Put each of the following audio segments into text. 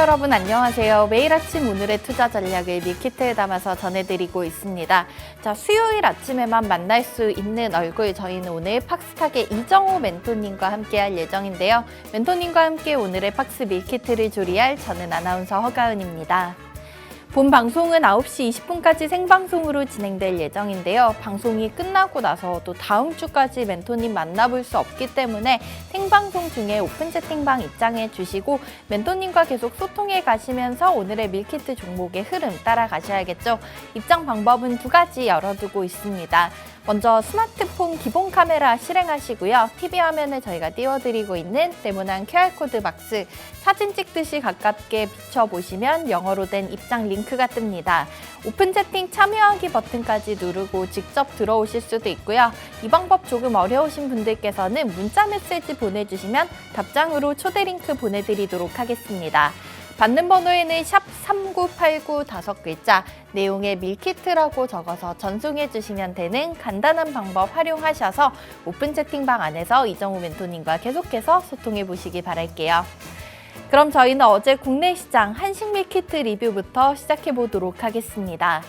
여러분 안녕하세요. 매일 아침 오늘의 투자 전략을 밀키트에 담아서 전해드리고 있습니다. 자, 수요일 아침에만 만날 수 있는 얼굴, 저희는 오늘 팍스탁의 이정우 멘토님과 함께 할 예정인데요. 멘토님과 함께 오늘의 팍스 밀키트를 조리할 저는 아나운서 허가은입니다. 본 방송은 9시 20분까지 생방송으로 진행될 예정인데요. 방송이 끝나고 나서 또 다음 주까지 멘토님 만나볼 수 없기 때문에 생방송 중에 오픈 채팅방 입장해 주시고 멘토님과 계속 소통해 가시면서 오늘의 밀키트 종목의 흐름 따라가셔야겠죠. 입장 방법은 두 가지 열어두고 있습니다. 먼저 스마트폰 기본 카메라 실행하시고요. TV 화면에 저희가 띄워드리고 있는 네모난 QR코드 박스, 사진 찍듯이 가깝게 비춰보시면 영어로 된 입장 링크가 뜹니다. 오픈 채팅 참여하기 버튼까지 누르고 직접 들어오실 수도 있고요. 이 방법 조금 어려우신 분들께서는 문자 메시지 보내주시면 답장으로 초대 링크 보내드리도록 하겠습니다. 받는 번호에는 샵 3989 5글자, 내용에 밀키트라고 적어서 전송해 주시면 되는 간단한 방법 활용하셔서 오픈 채팅방 안에서 이정우 멘토님과 계속해서 소통해 보시기 바랄게요. 그럼 저희는 어제 국내 시장 한식 밀키트 리뷰부터 시작해 보도록 하겠습니다.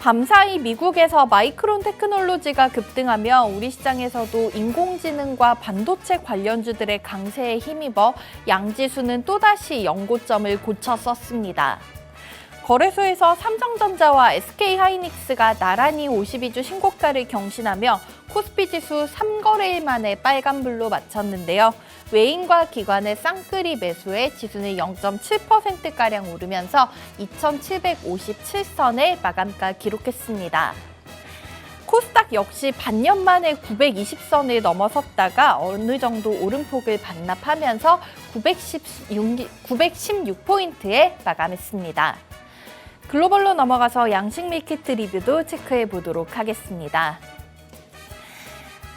밤사이 미국에서 마이크론 테크놀로지가 급등하며 우리 시장에서도 인공지능과 반도체 관련주들의 강세에 힘입어 양지수는 또다시 연고점을 고쳤었습니다. 거래소에서 삼성전자와 SK하이닉스가 나란히 52주 신고가를 경신하며 코스피 지수 3거래일 만에 빨간불로 마쳤는데요. 외인과 기관의 쌍끌이 매수에 지수는 0.7%가량 오르면서 2,757선의 마감가 기록했습니다. 코스닥 역시 반년 만에 920선을 넘어섰다가 어느 정도 오름폭을 반납하면서 916포인트에 마감했습니다. 글로벌로 넘어가서 양식 밀키트 리뷰도 체크해 보도록 하겠습니다.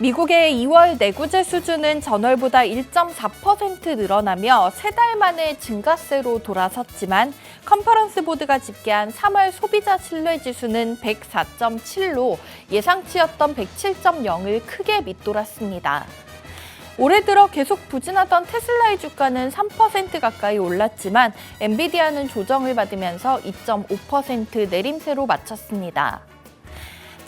미국의 2월 내구재 수준은 전월보다 1.4% 늘어나며 3달 만에 증가세로 돌아섰지만 컨퍼런스 보드가 집계한 3월 소비자 신뢰지수는 104.7로 예상치였던 107.0을 크게 밑돌았습니다. 올해 들어 계속 부진하던 테슬라의 주가는 3% 가까이 올랐지만 엔비디아는 조정을 받으면서 2.5% 내림세로 마쳤습니다.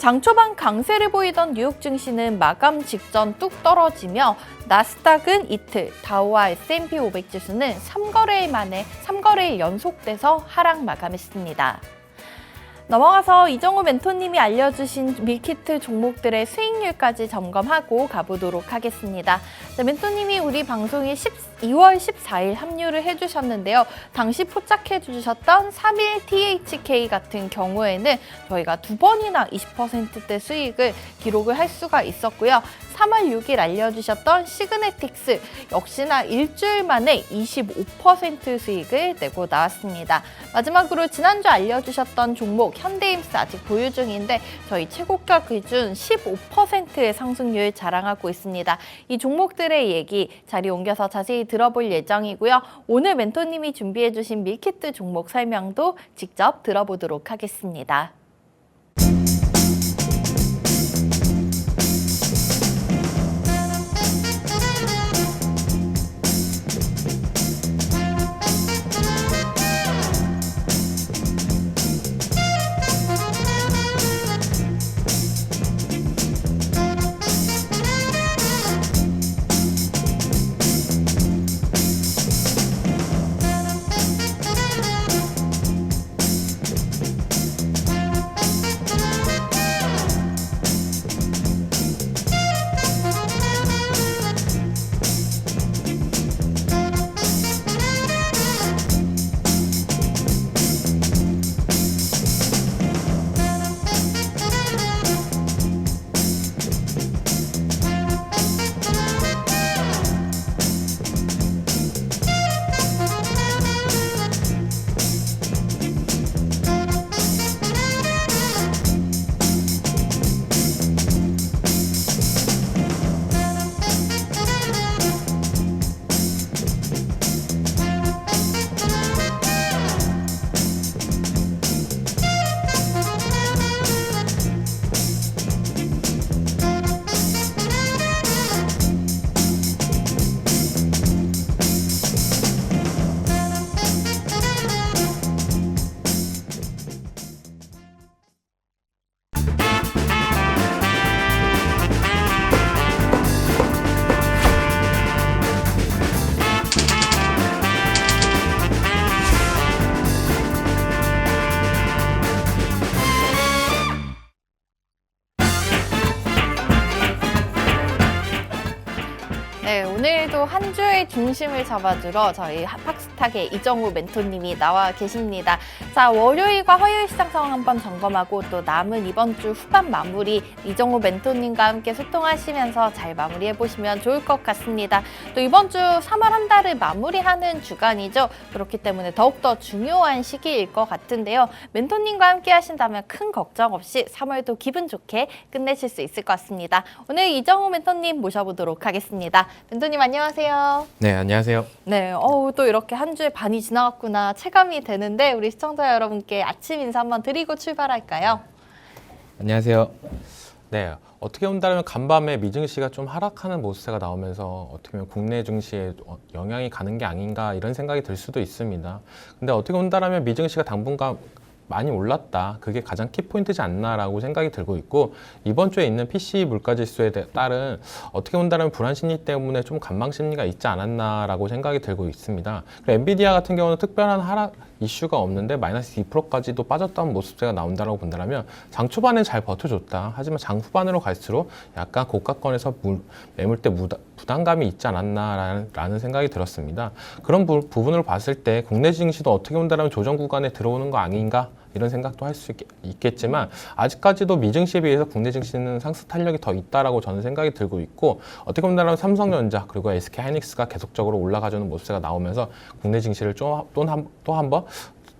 장 초반 강세를 보이던 뉴욕 증시는 마감 직전 뚝 떨어지며 나스닥은 이틀, 다우와 S&P 500 지수는 3거래일 연속돼서 하락 마감했습니다. 넘어가서 이정우 멘토님이 알려주신 밀키트 종목들의 수익률까지 점검하고 가보도록 하겠습니다. 자, 멘토님이 우리 방송에 2월 14일 합류를 해주셨는데요. 당시 포착해주셨던 3일 THK 같은 경우에는 저희가 2번이나 20%대 수익을 기록을 할 수가 있었고요. 3월 6일 알려주셨던 시그네틱스 역시나 일주일 만에 25% 수익을 내고 나왔습니다. 마지막으로 지난주 알려주셨던 종목 현대임스 아직 보유 중인데 저희 최고가 기준 15%의 상승률 자랑하고 있습니다. 이 종목들의 얘기 자리 옮겨서 자세히 들어볼 예정이고요. 오늘 멘토님이 준비해주신 밀키트 종목 설명도 직접 들어보도록 하겠습니다. 네, 오늘도 한 주의 중심을 잡아주러 저희 팍스탁의 이정우 멘토님이 나와 계십니다. 자, 월요일과 화요일 시장 상황 한번 점검하고 또 남은 이번 주 후반 마무리 이정우 멘토님과 함께 소통하시면서 잘 마무리해보시면 좋을 것 같습니다. 또 이번 주 3월 한 달을 마무리하는 주간이죠. 그렇기 때문에 더욱더 중요한 시기일 것 같은데요. 멘토님과 함께 하신다면 큰 걱정 없이 3월도 기분 좋게 끝내실 수 있을 것 같습니다. 오늘 이정우 멘토님 모셔보도록 하겠습니다. 멘토님 안녕하세요. 네, 안녕하세요. 네, 또 이렇게 한 주의 반이 지나갔구나 체감이 되는데 우리 시청자 여러분께 아침 인사 한번 드리고 출발할까요? 안녕하세요. 네, 어떻게 본다면 간밤에 미증시가 좀 하락하는 모습세가 나오면서 어떻게 보면 국내 증시에 영향이 가는 게 아닌가 이런 생각이 들 수도 있습니다. 근데 어떻게 본다면 미증시가 당분간 많이 올랐다. 그게 가장 키포인트지 않나라고 생각이 들고 있고 이번 주에 있는 PC 물가지수에 따른 어떻게 본다면 불안 심리 때문에 좀 관망 심리가 있지 않았나라고 생각이 들고 있습니다. 그리고 엔비디아 같은 경우는 특별한 하락 이슈가 없는데 마이너스 2%까지도 빠졌다는 모습세가 나온다고 본다면 장 초반엔 잘 버텨줬다. 하지만 장 후반으로 갈수록 약간 고가권에서 매물대 부담감이 있지 않았나라는 생각이 들었습니다. 그런 부분을 봤을 때 국내 증시도 어떻게 본다면 조정 구간에 들어오는 거 아닌가? 이런 생각도 할 수 있겠지만 아직까지도 미증시에 비해서 국내 증시는 상승 탄력이 더 있다라고 저는 생각이 들고 있고 어떻게 본다면 삼성전자 그리고 SK하이닉스가 계속적으로 올라가주는 모습세가 나오면서 국내 증시를 또 한 번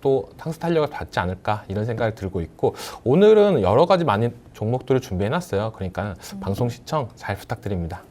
또 상승 탄력을 받지 않을까 이런 생각이 들고 있고 오늘은 여러 가지 많은 종목들을 준비해놨어요. 그러니까 방송 시청 잘 부탁드립니다.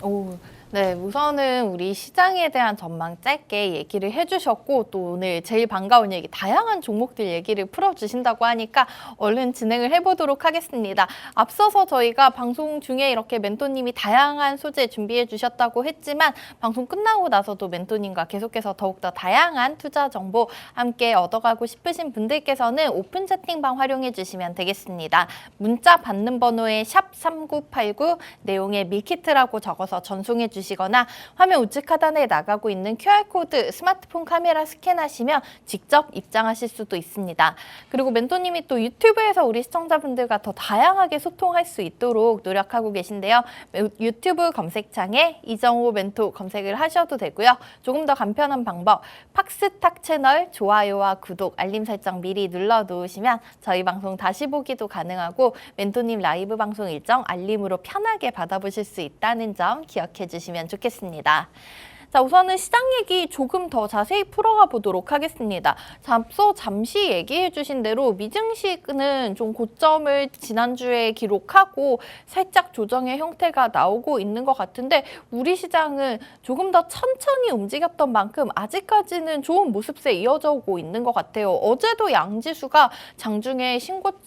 오. 네, 우선은 우리 시장에 대한 전망 짧게 얘기를 해주셨고 또 오늘 제일 반가운 얘기 다양한 종목들 얘기를 풀어주신다고 하니까 얼른 진행을 해보도록 하겠습니다. 앞서서 저희가 방송 중에 이렇게 멘토님이 다양한 소재 준비해 주셨다고 했지만 방송 끝나고 나서도 멘토님과 계속해서 더욱더 다양한 투자 정보 함께 얻어가고 싶으신 분들께서는 오픈 채팅방 활용해 주시면 되겠습니다. 문자 받는 번호에 샵 3989 내용에 밀키트라고 적어서 전송해 주시면 시거나 화면 우측 하단에 나가고 있는 QR코드 스마트폰 카메라 스캔하시면 직접 입장하실 수도 있습니다. 그리고 멘토님이 또 유튜브에서 우리 시청자분들과 더 다양하게 소통할 수 있도록 노력하고 계신데요. 유튜브 검색창에 이정우 멘토 검색을 하셔도 되고요. 조금 더 간편한 방법 팍스탁 채널 좋아요와 구독 알림 설정 미리 눌러놓으시면 저희 방송 다시 보기도 가능하고 멘토님 라이브 방송 일정 알림으로 편하게 받아보실 수 있다는 점 기억해 주시면 좋겠습니다. 자, 우선은 시장 얘기 조금 더 자세히 풀어가 보도록 하겠습니다. 자, 앞서 잠시 얘기해 주신 대로 미증시는 좀 고점을 지난주에 기록하고 살짝 조정의 형태가 나오고 있는 것 같은데 우리 시장은 조금 더 천천히 움직였던 만큼 아직까지는 좋은 모습세 이어져 오고 있는 것 같아요. 어제도 양지수가 장중에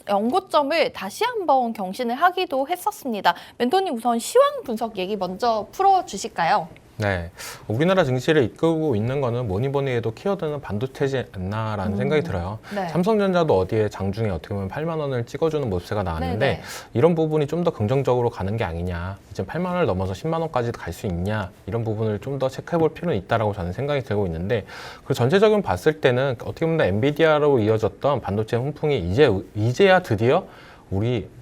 연고점을 다시 한번 경신을 하기도 했었습니다. 멘토님 우선 시황 분석 얘기 먼저 풀어주실까요? 네, 우리나라 증시를 이끌고 있는 거는 뭐니 해도 키워드는 반도체지 않나라는 생각이 들어요. 네. 삼성전자도 어디에 장중에 어떻게 보면 8만 원을 찍어주는 모습세가 나왔는데 네네. 이런 부분이 좀 더 긍정적으로 가는 게 아니냐. 이제 8만 원을 넘어서 10만 원까지 갈 수 있냐. 이런 부분을 좀 더 체크해 볼 필요는 있다라고 저는 생각이 들고 있는데 그 전체적으로 봤을 때는 어떻게 보면 엔비디아로 이어졌던 반도체 훈풍이 이제야 드디어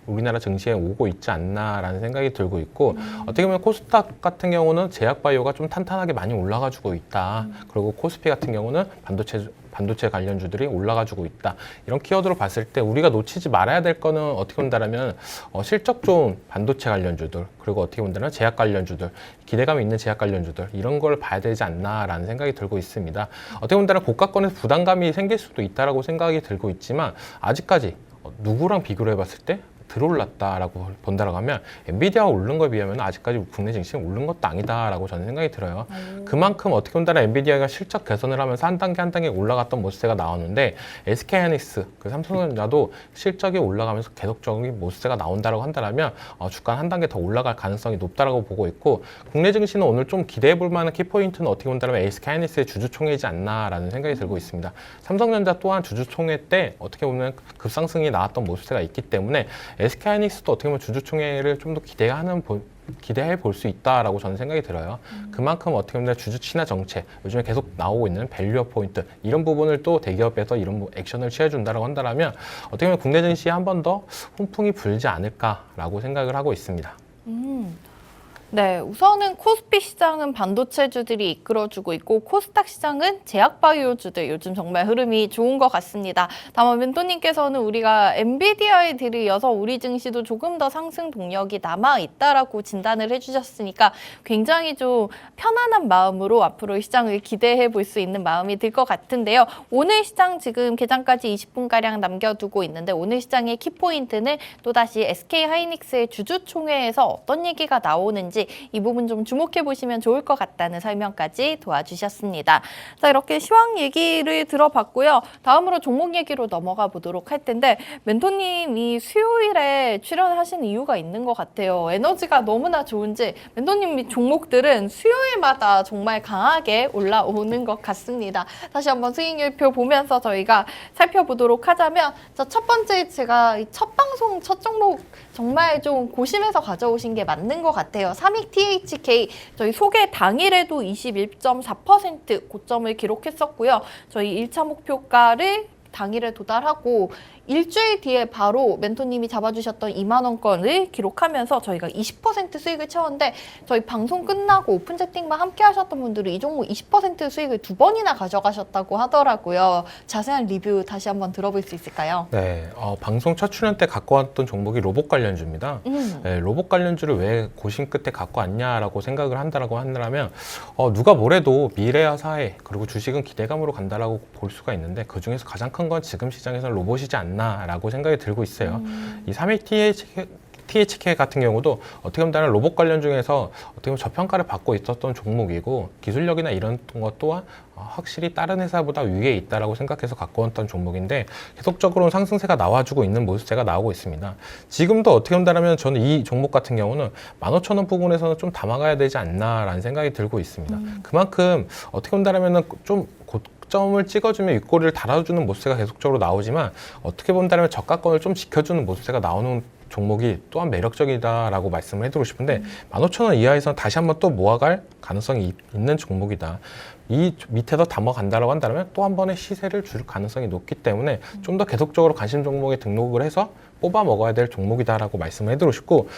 우리나라 증시에 오고 있지 않나라는 생각이 들고 있고 어떻게 보면 코스닥 같은 경우는 제약바이오가 좀 탄탄하게 많이 올라가지고 있다. 그리고 코스피 같은 경우는 반도체 관련주들이 올라가지고 있다. 이런 키워드로 봤을 때 우리가 놓치지 말아야 될 거는 어떻게 본다면 실적 좋은 반도체 관련주들 그리고 어떻게 본다면 제약 관련주들 기대감 있는 제약 관련주들 이런 걸 봐야 되지 않나라는 생각이 들고 있습니다. 어떻게 본다면 고가권에서 부담감이 생길 수도 있다라고 생각이 들고 있지만 아직까지 누구랑 비교를 해봤을 때 들어올랐다라고 본다라고 하면 엔비디아가 오른 거에 비하면 아직까지 국내 증시는 오른 것도 아니다라고 저는 생각이 들어요. 그만큼 어떻게 본다면 엔비디아가 실적 개선을 하면서 한 단계 올라갔던 모습세가 나오는데 SK하이닉스, 그 삼성전자도 실적이 올라가면서 계속적인 모습세가 나온다라고 한다면 주가 한 단계 더 올라갈 가능성이 높다라고 보고 있고 국내 증시는 오늘 좀 기대해 볼 만한 키포인트는 어떻게 본다면 SK하이닉스의 주주총회이지 않나라는 생각이 들고 있습니다. 삼성전자 또한 주주총회 때 어떻게 보면 급상승이 나왔던 모습세가 있기 때문에 SK하이닉스도 어떻게 보면 주주총회를 좀 더 기대해 볼 수 있다라고 저는 생각이 들어요. 그만큼 어떻게 보면 주주 친화 정책, 요즘에 계속 나오고 있는 밸류업 포인트 이런 부분을 또 대기업에서 이런 액션을 취해준다라고 한다면 어떻게 보면 국내 증시에 한 번 더 훈풍이 불지 않을까라고 생각을 하고 있습니다. 네, 우선은 코스피 시장은 반도체주들이 이끌어주고 있고 코스닥 시장은 제약바이오주들 요즘 정말 흐름이 좋은 것 같습니다. 다만 멘토님께서는 우리가 엔비디아에 들이어서 우리 증시도 조금 더 상승 동력이 남아있다라고 진단을 해주셨으니까 굉장히 좀 편안한 마음으로 앞으로 시장을 기대해 볼 수 있는 마음이 들 것 같은데요. 오늘 시장 지금 개장까지 20분가량 남겨두고 있는데 오늘 시장의 키포인트는 또다시 SK하이닉스의 주주총회에서 어떤 얘기가 나오는지 이 부분 좀 주목해 보시면 좋을 것 같다는 설명까지 도와주셨습니다. 자, 이렇게 시황 얘기를 들어봤고요. 다음으로 종목 얘기로 넘어가 보도록 할 텐데 멘토님이 수요일에 출연하신 이유가 있는 것 같아요. 에너지가 너무나 좋은지 멘토님 종목들은 수요일마다 정말 강하게 올라오는 것 같습니다. 다시 한번 수익률표 보면서 저희가 살펴보도록 하자면 자, 첫 번째 제가 첫 방송 첫 종목 정말 좀 고심해서 가져오신 게 맞는 것 같아요. 삼익 THK 저희 소개 당일에도 21.4% 고점을 기록했었고요. 저희 1차 목표가를 당일에 도달하고 일주일 뒤에 바로 멘토님이 잡아주셨던 2만 원권을 기록하면서 저희가 20% 수익을 채웠는데 저희 방송 끝나고 오픈 채팅방 함께 하셨던 분들은 이 종목 20% 수익을 2번이나 가져가셨다고 하더라고요. 자세한 리뷰 다시 한번 들어볼 수 있을까요? 네, 방송 첫 출연 때 갖고 왔던 종목이 로봇 관련주입니다. 네, 로봇 관련주를 왜 고심 끝에 갖고 왔냐라고 생각을 한다면 누가 뭐래도 미래와 사회 그리고 주식은 기대감으로 간다라고 볼 수가 있는데 그 중에서 가장 큰 건 지금 시장에서는 로봇이지 않나라고 생각이 들고 있어요. 이 삼익 THK 같은 경우도 어떻게 보면 로봇 관련 중에서 어떻게 보면 저평가를 받고 있었던 종목이고 기술력이나 이런 것 또한 확실히 다른 회사보다 위에 있다라고 생각해서 갖고 왔던 종목인데 계속적으로 상승세가 나와주고 있는 모습세가 나오고 있습니다. 지금도 어떻게 본다면 저는 이 종목 같은 경우는 15,000원 부분에서는 좀 담아가야 되지 않나라는 생각이 들고 있습니다. 그만큼 어떻게 본다면 좀 고점을 찍어주면 윗꼬리를 달아주는 모습세가 계속적으로 나오지만 어떻게 본다면 저가권을 좀 지켜주는 모습세가 나오는 종목이 또한 매력적이다라고 말씀을 해드리고 싶은데 15,000원 이하에서는 다시 한번 또 모아갈 가능성이 있는 종목이다. 이 밑에서 담아간다라고 한다면 또 한 번의 시세를 줄 가능성이 높기 때문에 좀 더 계속적으로 관심 종목에 등록을 해서 뽑아 먹어야 될 종목이다라고 말씀을 해드리고 싶고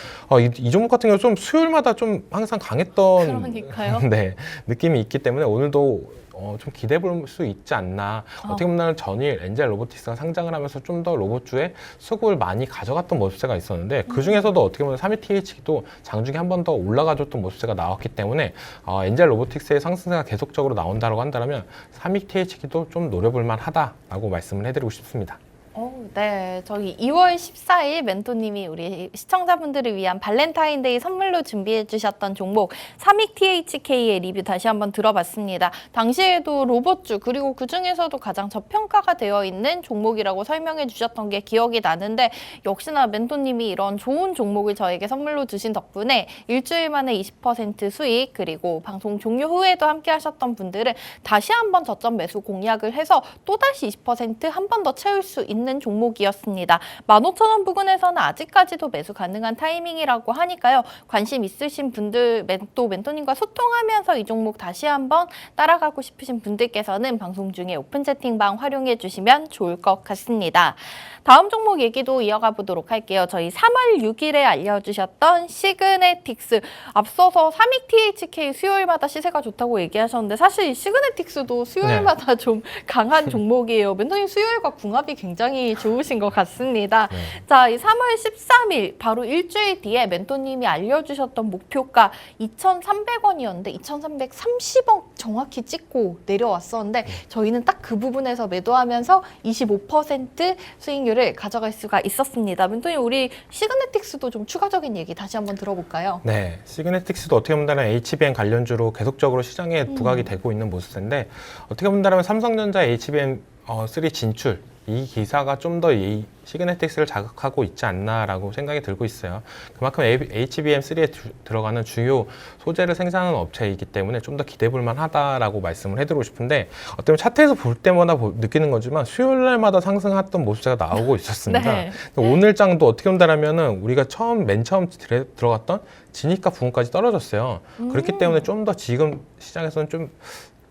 이 종목 같은 경우 좀 수요일마다 좀 항상 강했던 그러니까요. 네, 느낌이 있기 때문에 오늘도 좀 기대해 볼 수 있지 않나. 어떻게 보면 전일 엔젤 로보틱스가 상장을 하면서 좀 더 로봇주의 수급을 많이 가져갔던 모습세가 있었는데 그 중에서도 어떻게 보면 3위 TH도 장중에 한 번 더 올라가줬던 모습세가 나왔기 때문에 엔젤 로보틱스의 상승세가 계속적으로 나온다고 한다면 3위 TH도 좀 노려볼 만하다라고 말씀을 해드리고 싶습니다. 네. 저희 2월 14일 멘토님이 우리 시청자분들을 위한 발렌타인데이 선물로 준비해 주셨던 종목 삼익 THK의 리뷰 다시 한번 들어봤습니다. 당시에도 로봇주 그리고 그중에서도 가장 저평가가 되어 있는 종목이라고 설명해 주셨던 게 기억이 나는데 역시나 멘토님이 이런 좋은 종목을 저에게 선물로 주신 덕분에 일주일 만에 20% 수익 그리고 방송 종료 후에도 함께 하셨던 분들은 다시 한번 저점 매수 공략을 해서 또다시 20% 한 번 더 채울 수 있는 종목이었습니다. 15,000원 부근에서는 아직까지도 매수 가능한 타이밍이라고 하니까요. 관심 있으신 분들, 또 멘토님과 소통하면서 이 종목 다시 한번 따라가고 싶으신 분들께서는 방송 중에 오픈 채팅방 활용해 주시면 좋을 것 같습니다. 다음 종목 얘기도 이어가 보도록 할게요. 저희 3월 6일에 알려주셨던 시그네틱스. 앞서서 삼익 THK 수요일마다 시세가 좋다고 얘기하셨는데 사실 시그네틱스도 수요일마다 좀 강한 종목이에요. 멘토님 수요일과 궁합이 굉장히 좋으신 것 같습니다. 자, 이 3월 13일 바로 일주일 뒤에 멘토님이 알려주셨던 목표가 2,300원이었는데 2,330원 정확히 찍고 내려왔었는데 저희는 딱 그 부분에서 매도하면서 25% 수익률을 가져갈 수가 있었습니다. 멘토님 우리 시그네틱스도 좀 추가적인 얘기 다시 한번 들어볼까요? 네, 시그네틱스도 어떻게 본다면 HBM 관련주로 계속적으로 시장에 부각이 되고 있는 모습인데 어떻게 본다면 삼성전자 HBM3 진출 이 기사가 좀 더 이 시그네틱스를 자극하고 있지 않나라고 생각이 들고 있어요. 그만큼 HBM3에 들어가는 주요 소재를 생산하는 업체이기 때문에 좀 더 기대해 볼 만하다라고 말씀을 해드리고 싶은데 어떻게 보면 차트에서 볼 때마다 느끼는 거지만 수요일 날마다 상승했던 모습세가 나오고 있었습니다. 네. 오늘 장도 어떻게 본다면 우리가 맨 처음 들어갔던 진입가 부분까지 떨어졌어요. 그렇기 때문에 좀 더 지금 시장에서는 좀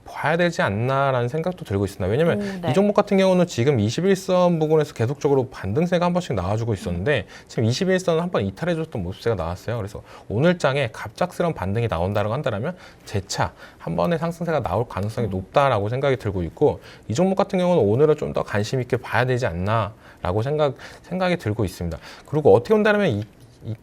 봐야 되지 않나라는 생각도 들고 있습니다. 왜냐면 네. 이 종목 같은 경우는 지금 21선 부근에서 계속적으로 반등세가 한 번씩 나와주고 있었는데 지금 21선은 한 번 이탈해줬던 모습세가 나왔어요. 그래서 오늘 장에 갑작스러운 반등이 나온다고 한다면 재차 한 번의 상승세가 나올 가능성이 높다라고 생각이 들고 있고 이 종목 같은 경우는 오늘은 좀 더 관심 있게 봐야 되지 않나라고 생각이 들고 있습니다. 그리고 어떻게 본다면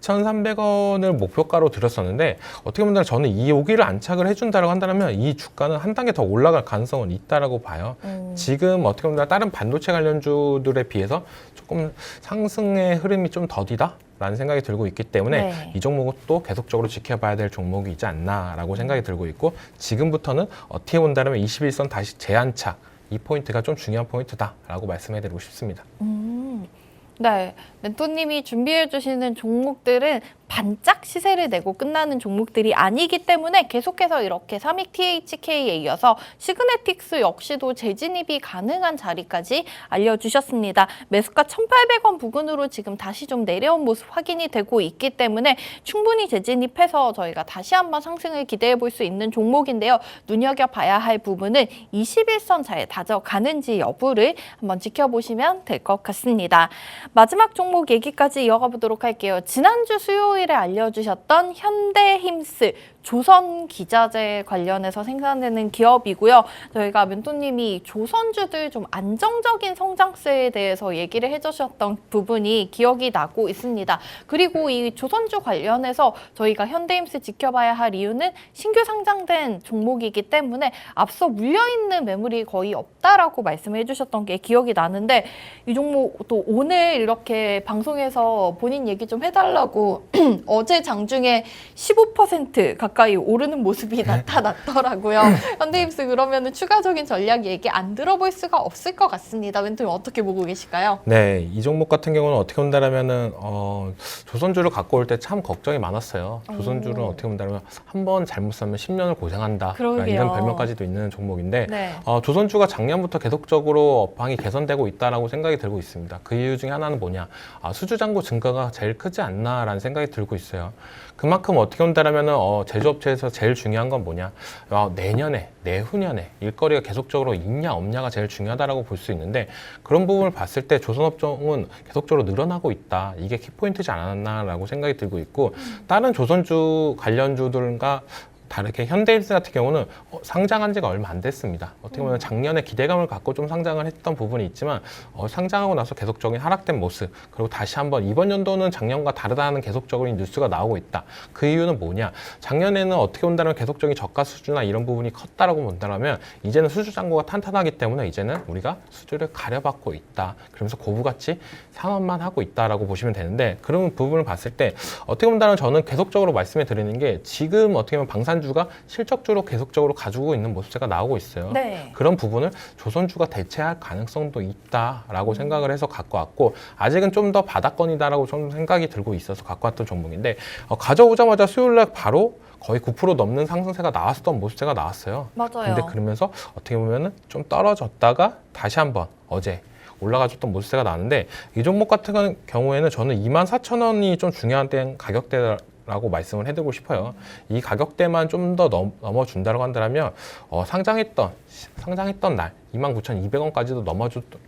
2,300원을 목표가로 들었었는데 어떻게 보면 저는 이 여기를 안착을 해준다고 한다면 이 주가는 한 단계 더 올라갈 가능성은 있다라고 봐요. 지금 어떻게 보면 다른 반도체 관련주들에 비해서 조금 상승의 흐름이 좀 더디다? 라는 생각이 들고 있기 때문에 네. 이 종목도 계속적으로 지켜봐야 될 종목이지 않나라고 생각이 들고 있고 지금부터는 어떻게 본다면 21선 다시 재안착 이 포인트가 좀 중요한 포인트다라고 말씀해드리고 싶습니다. 네, 멘토님이 준비해 주시는 종목들은 반짝 시세를 내고 끝나는 종목들이 아니기 때문에 계속해서 이렇게 삼익 THK에 이어서 시그네틱스 역시도 재진입이 가능한 자리까지 알려주셨습니다. 매수가 1,800원 부근으로 지금 다시 좀 내려온 모습 확인이 되고 있기 때문에 충분히 재진입해서 저희가 다시 한번 상승을 기대해 볼 수 있는 종목인데요. 눈여겨봐야 할 부분은 21선 잘 다져가는지 여부를 한번 지켜보시면 될 것 같습니다. 마지막 종목 얘기까지 이어가 보도록 할게요. 지난주 수요일에 알려주셨던 현대힘스 조선기자재 관련해서 생산되는 기업이고요. 저희가 멘토님이 조선주들 좀 안정적인 성장세에 대해서 얘기를 해주셨던 부분이 기억이 나고 있습니다. 그리고 이 조선주 관련해서 저희가 현대힘스 지켜봐야 할 이유는 신규 상장된 종목이기 때문에 앞서 물려있는 매물이 거의 없다라고 말씀을 해주셨던 게 기억이 나는데 이 종목 또 오늘 이렇게 방송에서 본인 얘기 좀 해달라고 어제 장중에 15% 가까이 오르는 모습이 나타났더라고요. 현대힘스 그러면은 추가적인 전략 얘기 안 들어볼 수가 없을 것 같습니다. 멘토님 어떻게 보고 계실까요? 네, 이 종목 같은 경우는 어떻게 본다면은 조선주를 갖고 올 때 참 걱정이 많았어요. 조선주는 어떻게 본다면 한 번 잘못 사면 10년을 고생한다. 이런 별명까지도 있는 종목인데 네. 조선주가 작년부터 계속적으로 업황이 개선되고 있다라고 생각이 들고 있습니다. 그 이유 중에 하나는 뭐냐? 수주잔고 증가가 제일 크지 않나라는 생각이 들고 있어요. 그만큼 어떻게 본다면은 제조업체에서 제일 중요한 건 뭐냐? 내년에, 내후년에 일거리가 계속적으로 있냐 없냐가 제일 중요하다라고 볼 수 있는데 그런 부분을 봤을 때 조선업종은 계속적으로 늘어나고 있다. 이게 키포인트지 않았나라고 생각이 들고 있고 다른 조선주 관련주들과 다르게 현대힐스 같은 경우는 상장한 지가 얼마 안 됐습니다. 어떻게 보면 작년에 기대감을 갖고 좀 상장을 했던 부분이 있지만 상장하고 나서 계속적인 하락된 모습 그리고 다시 한번 이번 연도는 작년과 다르다는 계속적인 뉴스가 나오고 있다. 그 이유는 뭐냐? 작년에는 어떻게 본다면 계속적인 저가 수주나 이런 부분이 컸다라고 본다면 이제는 수주 잔고가 탄탄하기 때문에 이제는 우리가 수주를 가려받고 있다. 그러면서 고부가치 상환만 하고 있다라고 보시면 되는데 그런 부분을 봤을 때 어떻게 본다면 저는 계속적으로 말씀해 드리는 게 지금 어떻게 보면 방산주가 실적주로 계속적으로 가지고 있는 모습세가 나오고 있어요. 네. 그런 부분을 조선주가 대체할 가능성도 있다라고 생각을 해서 갖고 왔고 아직은 좀 더 바닥권이다라고 좀 생각이 들고 있어서 갖고 왔던 종목인데 가져오자마자 수요일날 바로 거의 9% 넘는 상승세가 나왔었던 모습세가 나왔어요. 맞아요. 근데 그러면서 어떻게 보면은 좀 떨어졌다가 다시 한번 어제 올라가줬던 모습세가 나는데 이 종목 같은 경우에는 저는 24,000원이 좀 중요한 가격대라고 말씀을 해드리고 싶어요. 이 가격대만 좀 더 넘어준다고 한다면 상장했던 날 29,200원까지도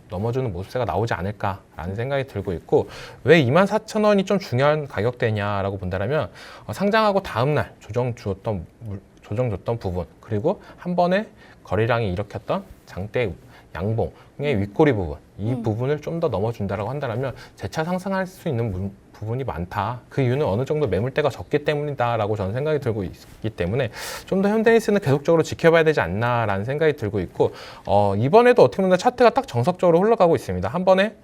넘어주는 모습세가 나오지 않을까라는 생각이 들고 있고 왜 24,000원이 좀 중요한 가격대냐라고 본다면 상장하고 다음 날 조정 줬던 부분 그리고 한 번에 거래량이 일으켰던 장대 양봉의 윗꼬리 부분 이 부분을 좀 더 넘어준다라고 한다면 재차 상승할 수 있는 부분이 많다. 그 이유는 어느 정도 매물대가 적기 때문이다라고 저는 생각이 들고 있기 때문에 좀 더 현대인스는 계속적으로 지켜봐야 되지 않나라는 생각이 들고 있고 이번에도 어떻게 보면 차트가 딱 정석적으로 흘러가고 있습니다. 한 번에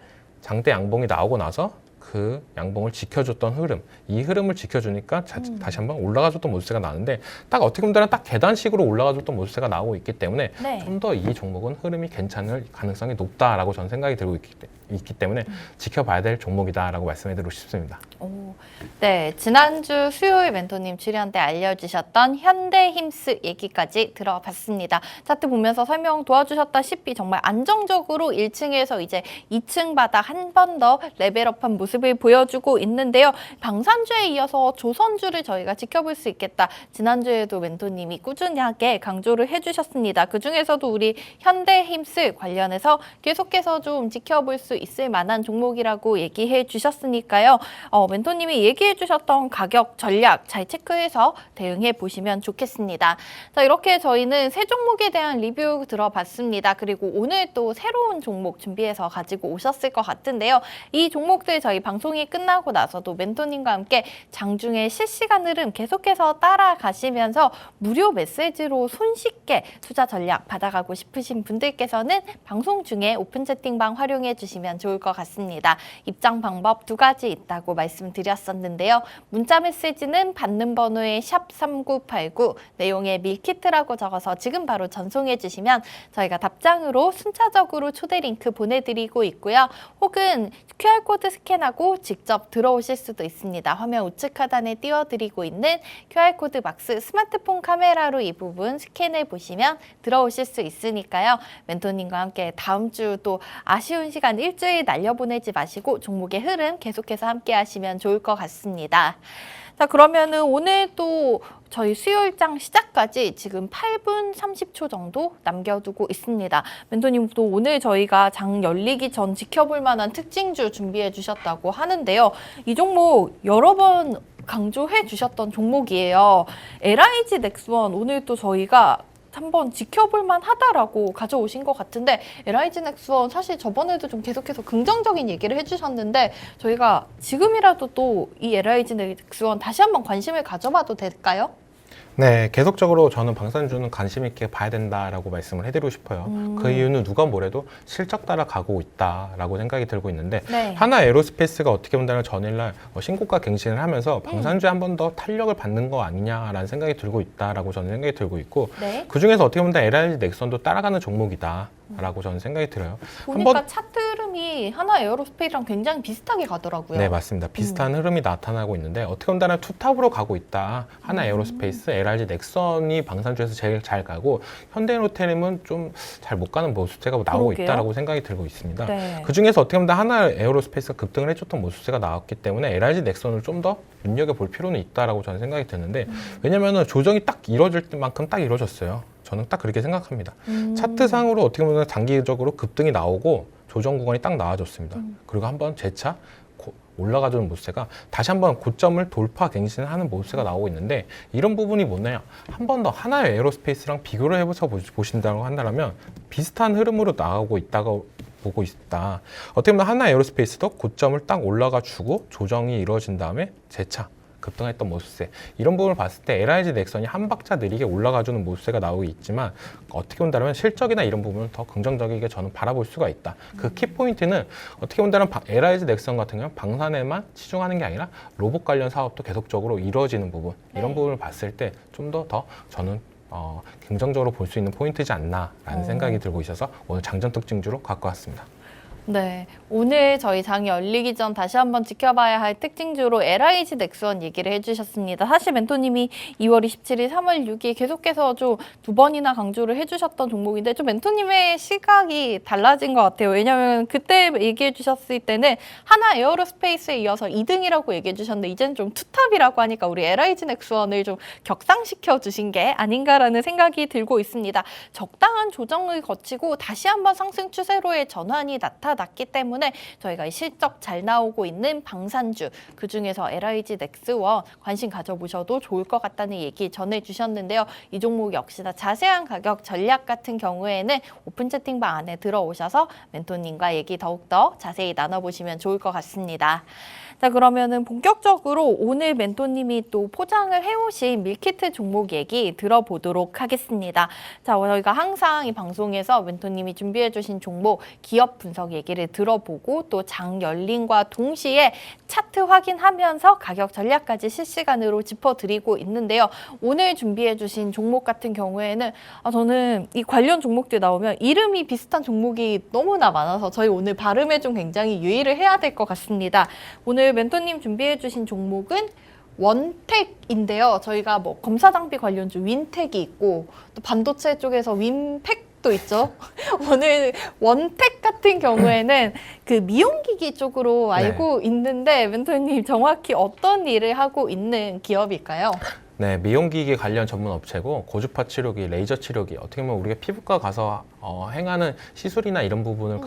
장대 양봉이 나오고 나서 그 양봉을 지켜줬던 흐름, 이 흐름을 지켜주니까 다시 한번 올라가줬던 모습세가 나는데 딱 어떻게 보면 딱 계단식으로 올라가줬던 모습세가 나오고 있기 때문에 네. 좀 더 이 종목은 흐름이 괜찮을 가능성이 높다라고 저는 생각이 들고 있기 때문에 지켜봐야 될 종목이다라고 말씀해드리고 싶습니다. 네, 지난주 수요일 멘토님 출연 때 알려주셨던 현대힘스 얘기까지 들어봤습니다. 차트 보면서 설명 도와주셨다시피 정말 안정적으로 1층에서 이제 2층 바닥 한 번 더 레벨업한 모습을 모습을 보여주고 있는데요. 방산주에 이어서 조선주를 저희가 지켜볼 수 있겠다. 지난주에도 멘토님이 꾸준하게 강조를 해주셨습니다. 그중에서도 우리 현대힘스 관련해서 계속해서 좀 지켜볼 수 있을 만한 종목이라고 얘기해 주셨으니까요. 멘토님이 얘기해 주셨던 가격 전략 잘 체크해서 대응해 보시면 좋겠습니다. 자, 이렇게 저희는 세 종목에 대한 리뷰 들어봤습니다. 그리고 오늘 또 새로운 종목 준비해서 가지고 오셨을 것 같은데요. 이 종목들 저희 방송이 끝나고 나서도 멘토님과 함께 장중에 실시간 흐름 계속해서 따라가시면서 무료 메시지로 손쉽게 투자 전략 받아가고 싶으신 분들께서는 방송 중에 오픈 채팅방 활용해 주시면 좋을 것 같습니다. 입장 방법 두 가지 있다고 말씀드렸었는데요. 문자 메시지는 받는 번호에 샵3989 내용에 밀키트라고 적어서 지금 바로 전송해 주시면 저희가 답장으로 순차적으로 초대 링크 보내드리고 있고요. 혹은 QR코드 스캔하고 직접 들어오실 수도 있습니다. 화면 우측 하단에 띄워드리고 있는 QR코드 박스 스마트폰 카메라로 이 부분 스캔해 보시면 들어오실 수 있으니까요. 멘토님과 함께 다음 주 또 아쉬운 시간 일주일 날려보내지 마시고 종목의 흐름 계속해서 함께 하시면 좋을 것 같습니다. 자, 그러면은 오늘 또 저희 수요일장 시작까지 지금 8분 30초 정도 남겨두고 있습니다. 멘토님도 오늘 저희가 장 열리기 전 지켜볼 만한 특징주 준비해 주셨다고 하는데요. 이 종목 여러 번 강조해 주셨던 종목이에요. LIG 넥스원 오늘 또 저희가 한번 지켜볼 만하다라고 가져오신 것 같은데 LIG 넥스원 사실 저번에도 좀 계속해서 긍정적인 얘기를 해주셨는데 저희가 지금이라도 또 이 LIG 넥스원 다시 한번 관심을 가져봐도 될까요? 네, 계속적으로 저는 방산주는 관심 있게 봐야 된다라고 말씀을 해드리고 싶어요. 그 이유는 누가 뭐래도 실적 따라가고 있다라고 생각이 들고 있는데 네. 하나 에어로스페이스가 어떻게 본다면 전일날 신고가 갱신을 하면서 방산주에 한 번 더 탄력을 받는 거 아니냐라는 생각이 들고 있다라고 저는 생각이 들고 있고 네. 그중에서 어떻게 보면 LIG 넥슨도 따라가는 종목이다. 라고 저는 생각이 들어요. 보니까 차트 흐름이 하나 에어로스페이스랑 굉장히 비슷하게 가더라고요. 네, 맞습니다. 비슷한 흐름이 나타나고 있는데 어떻게 본다면 투탑으로 가고 있다. 하나 에어로스페이스, LIG 넥슨이 방산주에서 제일 잘 가고 현대로테림은 좀 잘 못 가는 모습세가 나오고 그러게요. 있다라고 생각이 들고 있습니다. 네. 그 중에서 어떻게 보면 하나 에어로스페이스가 급등을 해줬던 모습세가 나왔기 때문에 LIG 넥슨을 좀 더 눈여겨볼 필요는 있다라고 저는 생각이 드는데 왜냐면은 조정이 딱 이루어질 만큼 딱 이루어졌어요. 저는 딱 그렇게 생각합니다. 차트상으로 어떻게 보면 단기적으로 급등이 나오고 조정 구간이 딱 나와줬습니다. 그리고 한번 재차 올라가주는 모습세가 다시 한번 고점을 돌파 갱신하는 모습세가 나오고 있는데 이런 부분이 뭐냐 한 번 더 하나의 에어로스페이스랑 비교를 해서 보신다고 한다면 비슷한 흐름으로 나오고 있다고 보고 있다. 어떻게 보면 하나 에어로스페이스도 고점을 딱 올라가 주고 조정이 이루어진 다음에 재차 급등했던 모습세 이런 부분을 봤을 때 LIG 넥슨이 한 박자 느리게 올라가주는 모습세가 나오고 있지만 어떻게 본다면 실적이나 이런 부분을 더 긍정적이게 저는 바라볼 수가 있다. 그 키포인트는 어떻게 본다면 LIG 넥슨 같은 경우는 방산에만 치중하는 게 아니라 로봇 관련 사업도 계속적으로 이루어지는 부분 이런 부분을 봤을 때 좀 더 저는 긍정적으로 볼 수 있는 포인트지 않나라는 생각이 들고 있어서 오늘 장전 특징주로 갖고 왔습니다. 네, 오늘 저희 장이 열리기 전 다시 한번 지켜봐야 할 특징주로 LIG 넥스원 얘기를 해주셨습니다. 사실 멘토님이 2월 27일, 3월 6일 계속해서 좀 두 번이나 강조를 해주셨던 종목인데 좀 멘토님의 시각이 달라진 것 같아요. 왜냐하면 그때 얘기해 주셨을 때는 하나 에어로스페이스에 이어서 2등이라고 얘기해 주셨는데 이제는 좀 투탑이라고 하니까 우리 LIG 넥스원을 좀 격상시켜 주신 게 아닌가라는 생각이 들고 있습니다. 적당한 조정을 거치고 다시 한번 상승 추세로의 전환이 나타났기 때문에 저희가 실적 잘 나오고 있는 방산주 그중에서 LIG 넥스원 관심 가져보셔도 좋을 것 같다는 얘기 전해주셨는데요. 이 종목 역시나 자세한 가격 전략 같은 경우에는 오픈 채팅방 안에 들어오셔서 멘토님과 얘기 더욱더 자세히 나눠보시면 좋을 것 같습니다. 자, 그러면은 본격적으로 오늘 멘토님이 또 포장을 해오신 밀키트 종목 얘기 들어보도록 하겠습니다. 자, 저희가 항상 이 방송에서 멘토님이 준비해주신 종목 기업 분석 얘기를 들어보고 또 장 열림과 동시에 차트 확인하면서 가격 전략까지 실시간으로 짚어드리고 있는데요. 오늘 준비해주신 종목 같은 경우에는 저는 이 관련 종목들 나오면 이름이 비슷한 종목이 너무나 많아서 저희 오늘 발음에 좀 굉장히 유의를 해야 될 것 같습니다. 오늘 멘토님 준비해주신 종목은 원택인데요. 저희가 뭐 검사 장비 관련주 윈택이 있고 또 반도체 쪽에서 윈팩 태국도 있죠. 오늘 원택 같은 경우에는 그 미용기기 쪽으로 알고 있는데 멘토님 정확히 어떤 일을 하고 있는 기업일까요? 네, 미용기기 관련 전문 업체고 고주파 치료기, 레이저 치료기 어떻게 보면 우리가 피부과 가서 행하는 시술이나 이런 부분을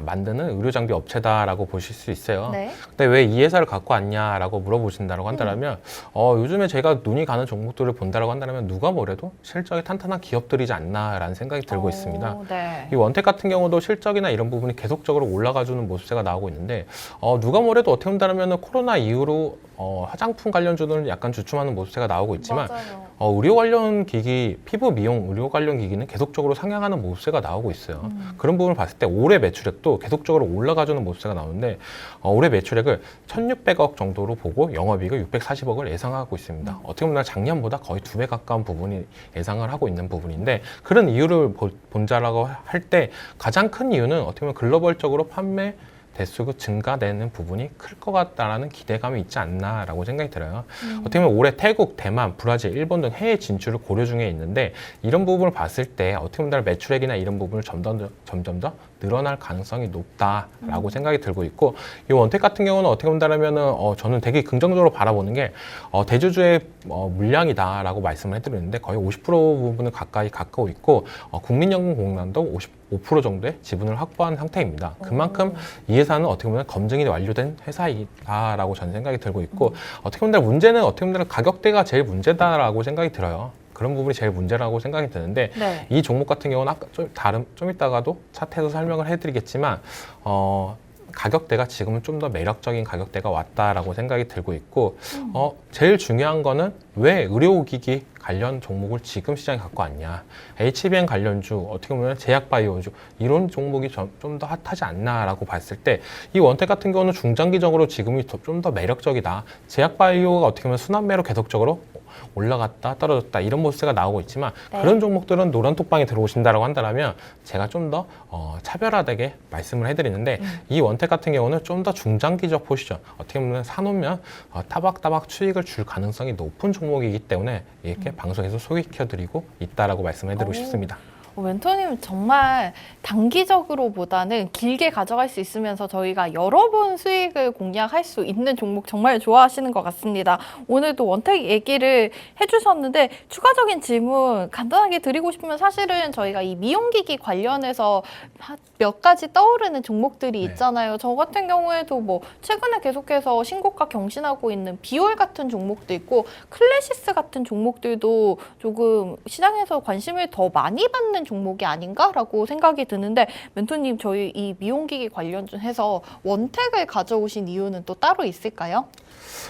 만드는 의료 장비 업체다라고 보실 수 있어요. 네. 근데 왜 이 회사를 갖고 왔냐라고 물어보신다고 한다면 요즘에 제가 눈이 가는 종목들을 본다라고 한다면 누가 뭐래도 실적이 탄탄한 기업들이지 않나라는 생각이 들고 있습니다. 네. 이 원택 같은 경우도 실적이나 이런 부분이 계속적으로 올라가주는 모습세가 나오고 있는데 누가 뭐래도 어떻게 본다면 코로나 이후로 화장품 관련주들은 약간 주춤하는 모습세가 나오고 있지만 맞아요. 의료 관련 기기, 피부 미용 의료 관련 기기는 계속적으로 상향하는 모습세가 나오고 있어요. 그런 부분을 봤을 때 올해 매출액도 계속적으로 올라가주는 모습세가 나오는데 올해 매출액을 1,600억 정도로 보고 영업이익을 640억을 예상하고 있습니다. 어떻게 보면 작년보다 거의 2배 가까운 부분이 예상을 하고 있는 부분인데 그런 이유를 본자라고 할 때 가장 큰 이유는 어떻게 보면 글로벌적으로 판매 대수가 증가되는 부분이 클 것 같다라는 기대감이 있지 않나라고 생각이 들어요. 어떻게 보면 올해 태국, 대만, 브라질, 일본 등 해외 진출을 고려 중에 있는데 이런 부분을 봤을 때 어떻게 보면 매출액이나 이런 부분을 점점 더 늘어날 가능성이 높다라고 생각이 들고 있고 이 원택 같은 경우는 어떻게 본다면은 저는 되게 긍정적으로 바라보는 게 대주주의 물량이다라고 말씀을 해드리는데 거의 50% 부분을 가까워 있고 국민연금공단도 55% 정도의 지분을 확보한 상태입니다. 그만큼 이 회사는 어떻게 보면 검증이 완료된 회사이다라고 저는 생각이 들고 있고 어떻게 보면 문제는 어떻게 보면 가격대가 제일 문제다라고 생각이 들어요. 그런 부분이 제일 문제라고 생각이 드는데 네. 이 종목 같은 경우는 아까 좀 이따가도 차트에서 설명을 해드리겠지만 가격대가 지금은 좀 더 매력적인 가격대가 왔다라고 생각이 들고 있고 제일 중요한 거는 왜 의료기기 관련 종목을 지금 시장에 갖고 왔냐 HBM 관련주 어떻게 보면 제약바이오주 이런 종목이 좀 더 핫하지 않나라고 봤을 때 이 원택 같은 경우는 중장기적으로 지금이 좀 더 매력적이다. 제약바이오가 어떻게 보면 순환매로 계속적으로 올라갔다 떨어졌다 이런 모습가 나오고 있지만 네. 그런 종목들은 노란 톡방에 들어오신다고 한다면 제가 좀 더 차별화되게 말씀을 해드리는데 이 원택 같은 경우는 좀 더 중장기적 포지션 어떻게 보면 사놓으면 따박따박 수익을 줄 가능성이 높은 종목이기 때문에 이렇게 방송에서 소개시켜드리고 있다라고 말씀해드리고 싶습니다. 멘토님 정말 단기적으로보다는 길게 가져갈 수 있으면서 저희가 여러 번 수익을 공략할 수 있는 종목 정말 좋아하시는 것 같습니다. 오늘도 원택 얘기를 해주셨는데 추가적인 질문 간단하게 드리고 싶으면 사실은 저희가 이 미용기기 관련해서 몇 가지 떠오르는 종목들이 있잖아요. 저 같은 경우에도 뭐 최근에 계속해서 신고가 경신하고 있는 비올 같은 종목도 있고 클래시스 같은 종목들도 조금 시장에서 관심을 더 많이 받는 종목이 아닌가라고 생각이 드는데 멘토님 저희 이 미용기기 관련해서 원택을 가져오신 이유는 또 따로 있을까요?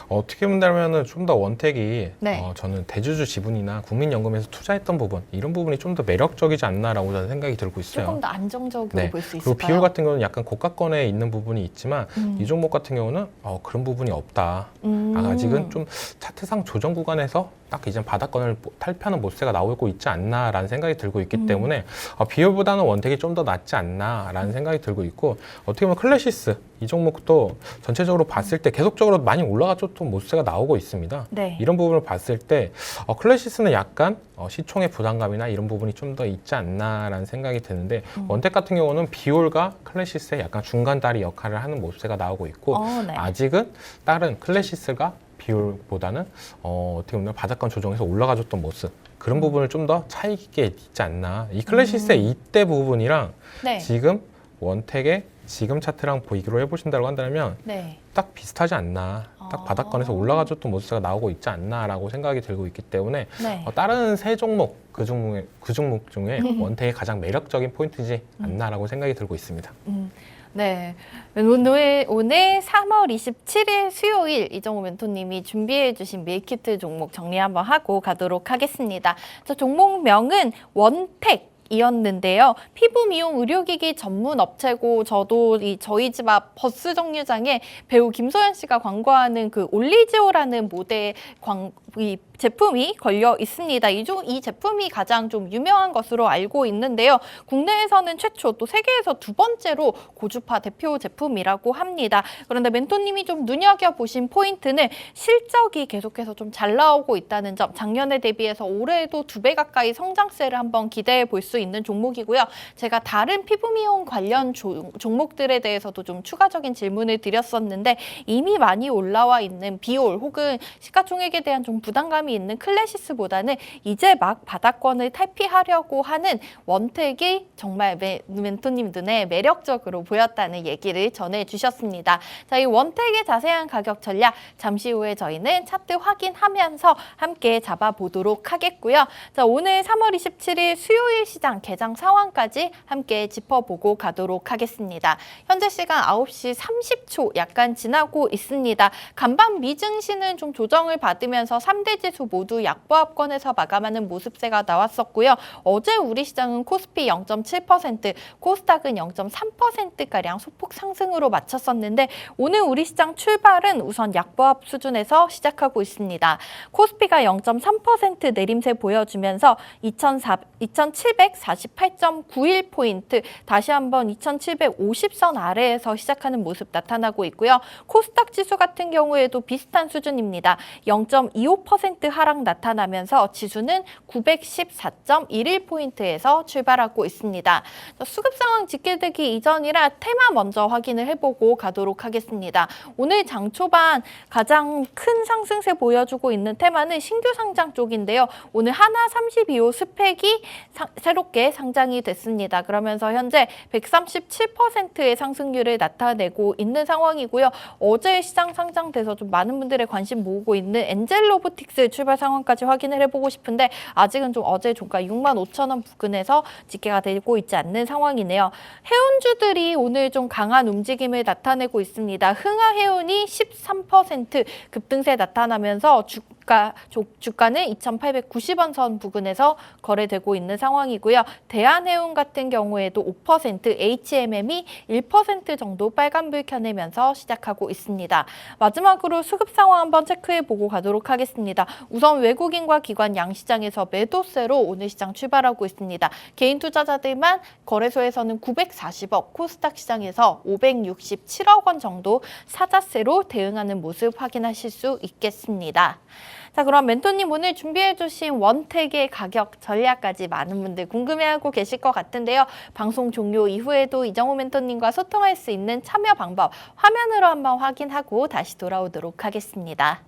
어떻게 본다면 좀 더 원택이 네. 저는 대주주 지분이나 국민연금에서 투자했던 부분 이런 부분이 좀 더 매력적이지 않나라고 저는 생각이 들고 있어요. 조금 더 안정적으로 네. 볼 수 그리고 있을까요? 비율 같은 경우는 약간 고가권에 있는 부분이 있지만 이 종목 같은 경우는 그런 부분이 없다. 아직은 좀 차트상 조정 구간에서 딱 이제 바닥권을 탈피하는 모습가 나오고 있지 않나라는 생각이 들고 있기 때문에 비율보다는 원택이 좀 더 낫지 않나라는 생각이 들고 있고 어떻게 보면 클래시스 이 종목도 전체적으로 봤을 때 계속적으로 많이 올라가줬던 모습가 나오고 있습니다. 네. 이런 부분을 봤을 때 클래시스는 약간 시총의 부담감이나 이런 부분이 좀 더 있지 않나라는 생각이 드는데 원택 같은 경우는 비올과 클래시스의 약간 중간 다리 역할을 하는 모습가 나오고 있고 네. 아직은 다른 클래시스가 비율보다는 어떻게 보면 바닥권 조정해서 올라가줬던 모습 그런 부분을 좀 더 차이 있게 있지 않나. 이 클래시스의 이때 부분이랑 네. 지금 원택의 지금 차트랑 보기로 해보신다고 한다면 네. 딱 비슷하지 않나. 딱 바닥권에서 올라가줬던 모습가 나오고 있지 않나라고 생각이 들고 있기 때문에 네. 다른 세 종목 그 종목 중에 원택이 가장 매력적인 포인트지 않나라고 생각이 들고 있습니다. 네. 오늘 3월 27일 수요일 이정우 멘토님이 준비해 주신 밀키트 종목 정리 한번 하고 가도록 하겠습니다. 저 종목명은 원택 이었는데요. 피부 미용 의료기기 전문 업체고 저도 저희 집 앞 버스 정류장에 배우 김소연 씨가 광고하는 그 올리지오라는 모델 이 제품이 걸려 있습니다. 이 제품이 가장 좀 유명한 것으로 알고 있는데요. 국내에서는 최초 또 세계에서 두 번째로 고주파 대표 제품이라고 합니다. 그런데 멘토님이 좀 눈여겨보신 포인트는 실적이 계속해서 좀 잘 나오고 있다는 점, 작년에 대비해서 올해에도 2배 가까이 성장세를 한번 기대해 볼 수 있는 종목이고요. 제가 다른 피부 미용 관련 종목들에 대해서도 좀 추가적인 질문을 드렸었는데 이미 많이 올라와 있는 비올 혹은 시가총액에 대한 좀 부담감이 있는 클래시스보다는 이제 막 바닥권을 탈피하려고 하는 원택이 정말 멘토님 눈에 매력적으로 보였다는 얘기를 전해주셨습니다. 자, 이 원택의 자세한 가격 전략 잠시 후에 저희는 차트 확인하면서 함께 잡아보도록 하겠고요. 자, 오늘 3월 27일 수요일 시장 개장 상황까지 함께 짚어보고 가도록 하겠습니다. 현재 시간 9시 30초 약간 지나고 있습니다. 간밤 미증시는 좀 조정을 받으면서 3대 지수 모두 약보합권에서 마감하는 모습세가 나왔었고요. 어제 우리 시장은 코스피 0.7%, 코스닥은 0.3%가량 소폭 상승으로 마쳤었는데 오늘 우리 시장 출발은 우선 약보합 수준에서 시작하고 있습니다. 코스피가 0.3% 내림세 보여주면서 2748.91포인트, 다시 한번 2750선 아래에서 시작하는 모습 나타나고 있고요. 코스닥 지수 같은 경우에도 비슷한 수준입니다. 0.25% 하락 나타나면서 지수는 914.11포인트에서 출발하고 있습니다. 수급 상황 집계되기 이전이라 테마 먼저 확인을 해보고 가도록 하겠습니다. 오늘 장 초반 가장 큰 상승세 보여주고 있는 테마는 신규 상장 쪽인데요. 오늘 하나 32호 스펙이 새롭게 상장이 됐습니다. 그러면서 현재 137%의 상승률을 나타내고 있는 상황이고요. 어제 시장 상장돼서 좀 많은 분들의 관심 모으고 있는 엔젤 로보틱스 출발 상황까지 확인을 해보고 싶은데 아직은 좀 어제 종가 65,000원 부근에서 집계가 되고 있지 않는 상황이네요. 해운주들이 오늘 좀 강한 움직임을 나타내고 있습니다. 흥하해운이 13% 급등세 나타나면서 주가는 2,890원 선 부근에서 거래되고 있는 상황이고요. 대한해운 같은 경우에도 5%, HMM이 1% 정도 빨간불 켜내면서 시작하고 있습니다. 마지막으로 수급 상황 한번 체크해보고 가도록 하겠습니다. 우선 외국인과 기관 양시장에서 매도세로 오늘 시장 출발하고 있습니다. 개인 투자자들만 거래소에서는 940억, 코스닥 시장에서 567억 원 정도 사자세로 대응하는 모습 확인하실 수 있겠습니다. 자, 그럼 멘토님 오늘 준비해주신 원택의 가격 전략까지 많은 분들 궁금해하고 계실 것 같은데요. 방송 종료 이후에도 이정우 멘토님과 소통할 수 있는 참여 방법 화면으로 한번 확인하고 다시 돌아오도록 하겠습니다.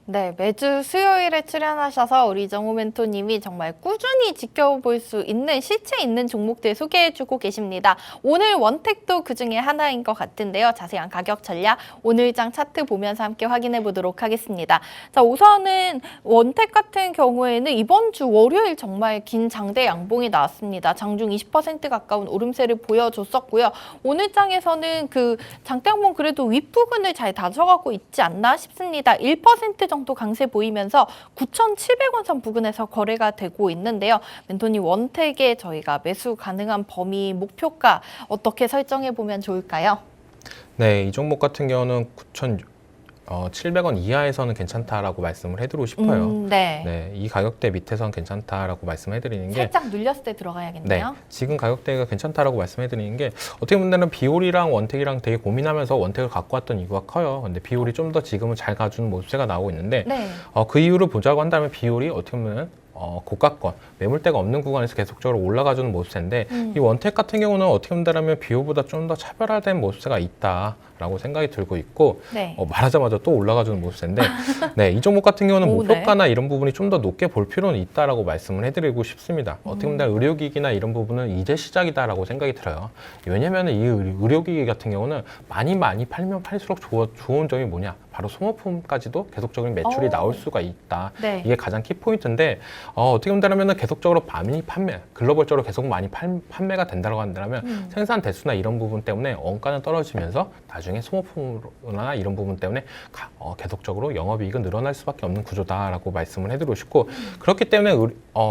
네, 매주 수요일에 출연하셔서 우리 이정우 멘토님이 정말 꾸준히 지켜볼 수 있는 실체 있는 종목들 소개해주고 계십니다. 오늘 원택도 그중에 하나인 것 같은데요. 자세한 가격 전략 오늘장 차트 보면서 함께 확인해 보도록 하겠습니다. 자, 우선은 원택 같은 경우에는 이번 주 월요일 정말 긴 장대 양봉이 나왔습니다. 장중 20% 가까운 오름세를 보여줬었고요. 오늘 장에서는 그 장대 양봉 그래도 윗부분을 잘 다져가고 있지 않나 싶습니다. 1% 정도 상승장도 강세 보이면서 9,700원 선 부근에서 거래가 되고 있는데요. 멘토님, 원택에 저희가 매수 가능한 범위, 목표가 어떻게 설정해 보면 좋을까요? 네, 이 종목 같은 경우는 9,700원 이하에서는 괜찮다라고 말씀을 해드리고 싶어요. 네. 네, 이 가격대 밑에서는 괜찮다라고 말씀해드리는 게 살짝 눌렸을 때 들어가야겠네요. 네, 지금 가격대가 괜찮다라고 말씀해드리는 게 어떻게 보면 비올이랑 원택이랑 되게 고민하면서 원택을 갖고 왔던 이유가 커요. 근데 비올이 좀 더 지금은 잘 가주는 모습세가 나오고 있는데 네. 그 이유를 보자고 한다면 비올이 어떻게 보면 고가권, 매물대가 없는 구간에서 계속적으로 올라가주는 모습인데 이 원택 같은 경우는 어떻게 본다면 비올보다 좀 더 차별화된 모습세가 있다라고 생각이 들고 있고 네. 말하자마자 또 올라가주는 모습인데 네, 이 종목 같은 경우는 오, 목표가나 이런 부분이 좀 더 높게 볼 필요는 있다라고 말씀을 해드리고 싶습니다. 어떻게 보면 의료기기나 이런 부분은 이제 시작이다라고 생각이 들어요. 왜냐하면 이 의료기기 같은 경우는 많이 팔면 팔수록 좋은 점이 뭐냐? 바로 소모품까지도 계속적인 매출이 나올 수가 있다. 네. 이게 가장 키포인트인데 어떻게 본다면 계속적으로 많이 판매, 글로벌적으로 계속 많이 판매가 된다고 한다면 생산 대수나 이런 부분 때문에 원가는 떨어지면서 나중에 소모품이나 이런 부분 때문에 계속적으로 영업이익은 늘어날 수밖에 없는 구조다라고 말씀을 해드리고 싶고 그렇기 때문에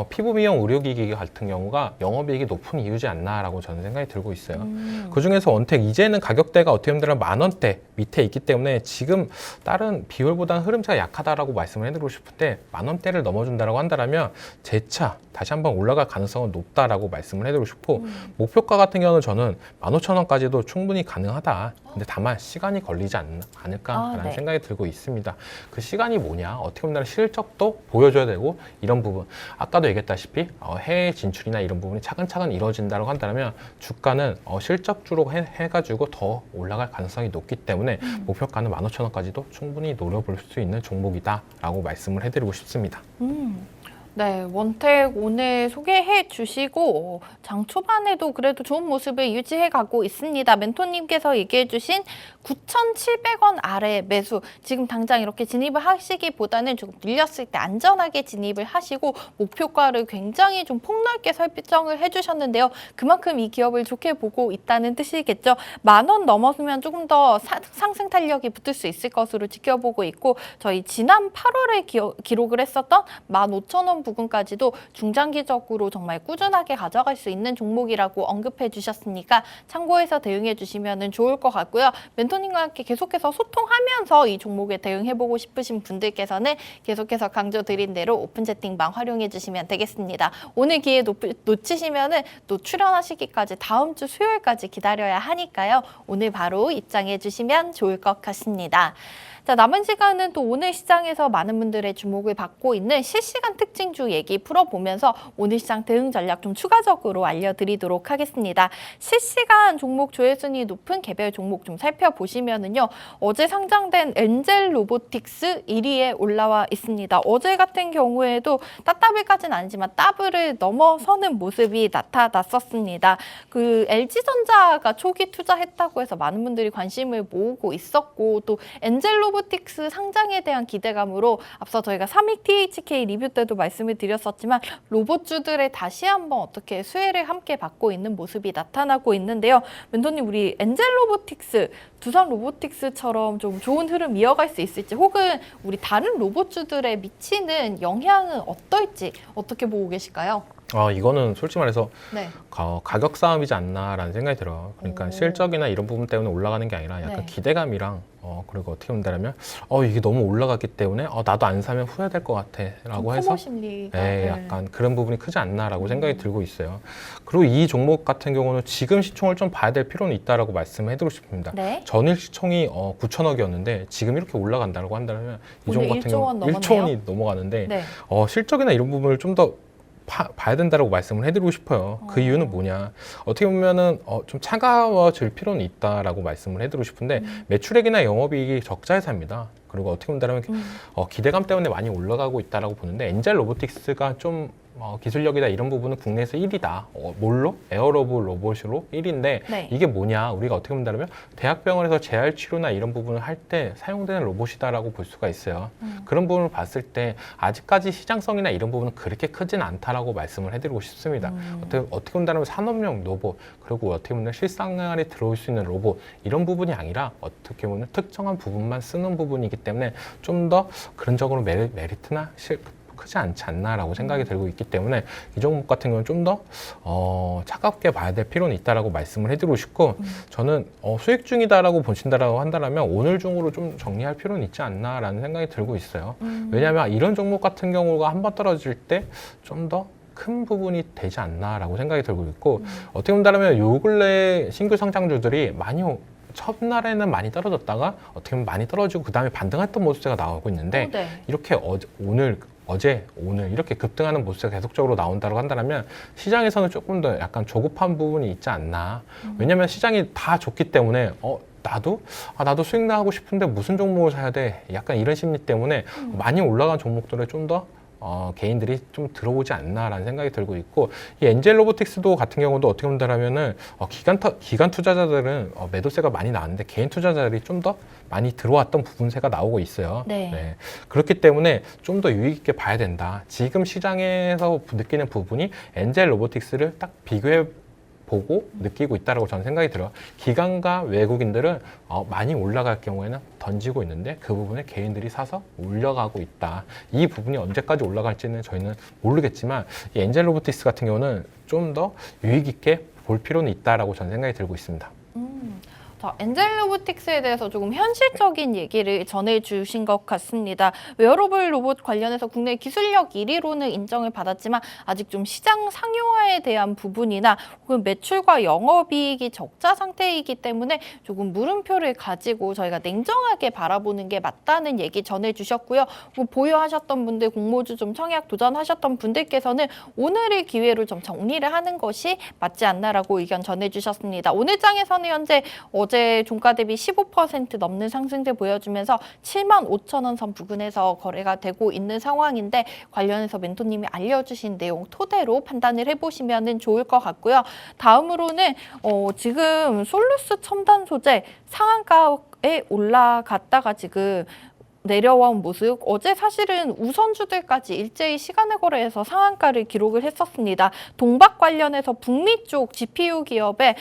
피부 미용 의료기기 같은 경우가 영업이익이 높은 이유지 않나라고 저는 생각이 들고 있어요. 그중에서 원택 이제는 가격대가 어떻게 보면 10,000원대 밑에 있기 때문에 지금 다른 비율보다는 흐름차가 약하다라고 말씀을 해드리고 싶은데 10,000원대를 넘어준다라고 한다면 재차 다시 한번 올라갈 가능성은 높다라고 말씀을 해드리고 싶고 목표가 같은 경우는 저는 15,000원까지도 충분히 가능하다. 근데 다만 시간이 걸리지 않을까라는 네. 생각이 들고 있습니다. 그 시간이 뭐냐? 어떻게 보면 실적도 보여줘야 되고 이런 부분 아까도 얘기했다시피 해외 진출이나 이런 부분이 차근차근 이루어진다고 한다면 주가는 실적주로 해가지고 더 올라갈 가능성이 높기 때문에 목표가는 15,000원까지도 충분히 노려볼 수 있는 종목이다라고 말씀을 해드리고 싶습니다. 네, 원택 오늘 소개해 주시고 장 초반에도 그래도 좋은 모습을 유지해 가고 있습니다. 멘토님께서 얘기해 주신 9,700원 아래 매수, 지금 당장 이렇게 진입을 하시기보다는 조금 밀렸을 때 안전하게 진입을 하시고 목표가를 굉장히 좀 폭넓게 설정을 해주셨는데요. 그만큼 이 기업을 좋게 보고 있다는 뜻이겠죠. 10,000원 넘었으면 조금 더 상승 탄력이 붙을 수 있을 것으로 지켜보고 있고 저희 지난 8월에 기록을 했었던 15,000원 부근까지도 중장기적으로 정말 꾸준하게 가져갈 수 있는 종목이라고 언급해 주셨으니까 참고해서 대응해 주시면 좋을 것 같고요. 멘토님과 함께 계속해서 소통하면서 이 종목에 대응해보고 싶으신 분들께서는 계속해서 강조드린 대로 오픈 채팅방 활용해 주시면 되겠습니다. 오늘 기회 놓치시면 또 출연하시기까지 다음 주 수요일까지 기다려야 하니까요. 오늘 바로 입장해 주시면 좋을 것 같습니다. 자, 남은 시간은 또 오늘 시장에서 많은 분들의 주목을 받고 있는 실시간 특징주 얘기 풀어보면서 오늘 시장 대응 전략 좀 추가적으로 알려드리도록 하겠습니다. 실시간 종목 조회순위 높은 개별 종목 좀 살펴보시면은요. 어제 상장된 엔젤 로보틱스 1위에 올라와 있습니다. 어제 같은 경우에도 따따블까지는 아니지만 따블을 넘어서는 모습이 나타났었습니다. 그 LG전자가 초기 투자했다고 해서 많은 분들이 관심을 모으고 있었고 또 엔젤 로보틱스 상장에 대한 기대감으로 앞서 저희가 3익 THK 리뷰 때도 말씀을 드렸었지만 로봇주들의 다시 한번 어떻게 수혜를 함께 받고 있는 모습이 나타나고 있는데요. 멘토님, 우리 엔젤 로보틱스, 두산 로보틱스처럼 좀 좋은 흐름 이어갈 수 있을지 혹은 우리 다른 로봇주들에 미치는 영향은 어떨지 어떻게 보고 계실까요? 이거는 솔직히 말해서 네. 가격 싸움이지 않나라는 생각이 들어요. 그러니까 실적이나 이런 부분 때문에 올라가는 게 아니라 약간 네. 기대감이랑 그리고 어떻게 본다면 이게 너무 올라갔기 때문에 나도 안 사면 후회될 것 같아라고 해서 심리가 약간 그런 부분이 크지 않나라고 생각이 들고 있어요. 그리고 이 종목 같은 경우는 지금 시총을 좀 봐야 될 필요는 있다라고 말씀해드리고 싶습니다. 네. 전일 시총이 9천억이었는데 지금 이렇게 올라간다고 한다면 이 종목 같은 1조 경우 원 넘었네요. 1조 원이 넘어가는데 네. 실적이나 이런 부분을 좀 더 봐야 된다고 말씀을 해드리고 싶어요. 그 이유는 뭐냐? 어떻게 보면은 좀 차가워질 필요는 있다라고 말씀을 해드리고 싶은데 매출액이나 영업이익이 적자 회사입니다. 그리고 어떻게 본다면 기대감 때문에 많이 올라가고 있다라고 보는데 엔젤 로보틱스가 좀 기술력이다 이런 부분은 국내에서 1위다. 뭘로? 에어로브 로봇으로 1위인데 네. 이게 뭐냐? 우리가 어떻게 본다면 대학병원에서 재활 치료나 이런 부분을 할 때 사용되는 로봇이다라고 볼 수가 있어요. 그런 부분을 봤을 때 아직까지 시장성이나 이런 부분은 그렇게 크진 않다라고 말씀을 해드리고 싶습니다. 어떻게 본다면 산업용 로봇 그리고 어떻게 보면 실생활에 들어올 수 있는 로봇 이런 부분이 아니라 어떻게 보면 특정한 부분만 쓰는 부분이기 때문에 좀 더 그런적으로 메리트나 크지 않지 않나라고 생각이 들고 있기 때문에 이 종목 같은 경우는 좀 더 차갑게 봐야 될 필요는 있다라고 말씀을 해드리고 싶고 저는 수익 중이다라고 보신다라고 한다면 오늘 중으로 좀 정리할 필요는 있지 않나라는 생각이 들고 있어요. 왜냐하면 이런 종목 같은 경우가 한번 떨어질 때 좀 더 큰 부분이 되지 않나라고 생각이 들고 있고 어떻게 본다면 요 근래 신규 상장주들이 많이 첫날에는 많이 떨어졌다가 어떻게 보면 많이 떨어지고 그 다음에 반등했던 모습세가 나오고 있는데 네. 이렇게 오늘 이렇게 급등하는 모습이 계속적으로 나온다고 한다면 시장에서는 조금 더 약간 조급한 부분이 있지 않나. 왜냐하면 시장이 다 좋기 때문에 나도 수익 나고 싶은데 무슨 종목을 사야 돼? 약간 이런 심리 때문에 많이 올라간 종목들을 좀 더 개인들이 좀 들어오지 않나라는 생각이 들고 있고 이 엔젤 로보틱스도 같은 경우도 어떻게 본다면은 기관 투자자들은 매도세가 많이 나왔는데 개인 투자자들이 좀 더 많이 들어왔던 부분세가 나오고 있어요. 네. 그렇기 때문에 좀 더 유익 있게 봐야 된다. 지금 시장에서 느끼는 부분이 엔젤 로보틱스를 딱 비교해 보고 느끼고 있다고 저는 생각이 들어요. 기관과 외국인들은 많이 올라갈 경우에는 던지고 있는데 그 부분에 개인들이 사서 올려가고 있다. 이 부분이 언제까지 올라갈지는 저희는 모르겠지만 이 엔젤 로보틱스 같은 경우는 좀 더 유익 있게 볼 필요는 있다라고 저는 생각이 들고 있습니다. 자, 엔젤 로보틱스에 대해서 조금 현실적인 얘기를 전해주신 것 같습니다. 웨어러블 로봇 관련해서 국내 기술력 1위로는 인정을 받았지만 아직 좀 시장 상용화에 대한 부분이나 혹은 매출과 영업이익이 적자 상태이기 때문에 조금 물음표를 가지고 저희가 냉정하게 바라보는 게 맞다는 얘기 전해주셨고요. 보유하셨던 분들, 공모주 좀 청약 도전하셨던 분들께서는 오늘의 기회로 좀 정리를 하는 것이 맞지 않나라고 의견 전해주셨습니다. 오늘 장에서는 현재 어제 종가 대비 15% 넘는 상승세 보여주면서 75,000원 선 부근에서 거래가 되고 있는 상황인데 관련해서 멘토님이 알려주신 내용 토대로 판단을 해보시면 좋을 것 같고요. 다음으로는 지금 솔루스 첨단 소재 상한가에 올라갔다가 지금 내려온 모습, 어제 사실은 우선주들까지 일제히 시간을 거래해서 상한가를 기록을 했었습니다. 동박 관련해서 북미 쪽 GPU 기업의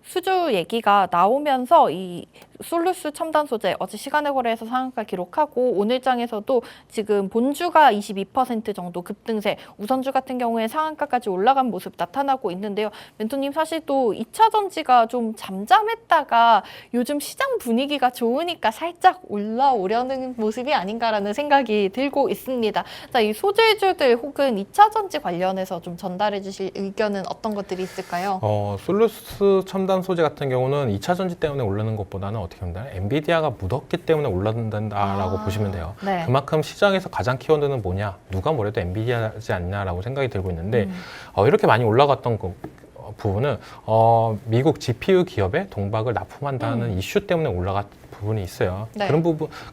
수주 얘기가 나오면서 이 솔루스 첨단 소재 어제 시간을 거래해서 상한가 기록하고 오늘 장에서도 지금 본주가 22% 정도 급등세, 우선주 같은 경우에 상한가까지 올라간 모습 나타나고 있는데요. 멘토님 사실 또 2차 전지가 좀 잠잠했다가 요즘 시장 분위기가 좋으니까 살짝 올라오려는 모습이 아닌가라는 생각이 들고 있습니다. 자, 이 소재주들 혹은 2차 전지 관련해서 좀 전달해 주실 의견은 어떤 것들이 있을까요? 솔루스 첨단 소재 같은 경우는 2차 전지 때문에 오르는 것보다는 어떻게 보면 엔비디아가 묻었기 때문에 올라간다라고 보시면 돼요. 네. 그만큼 시장에서 가장 키워드는 뭐냐? 누가 뭐래도 엔비디아지 않냐라고 생각이 들고 있는데 이렇게 많이 올라갔던 부분은 미국 GPU 기업에 동박을 납품한다는 이슈 때문에 올라갔 부분이 있어요. 네.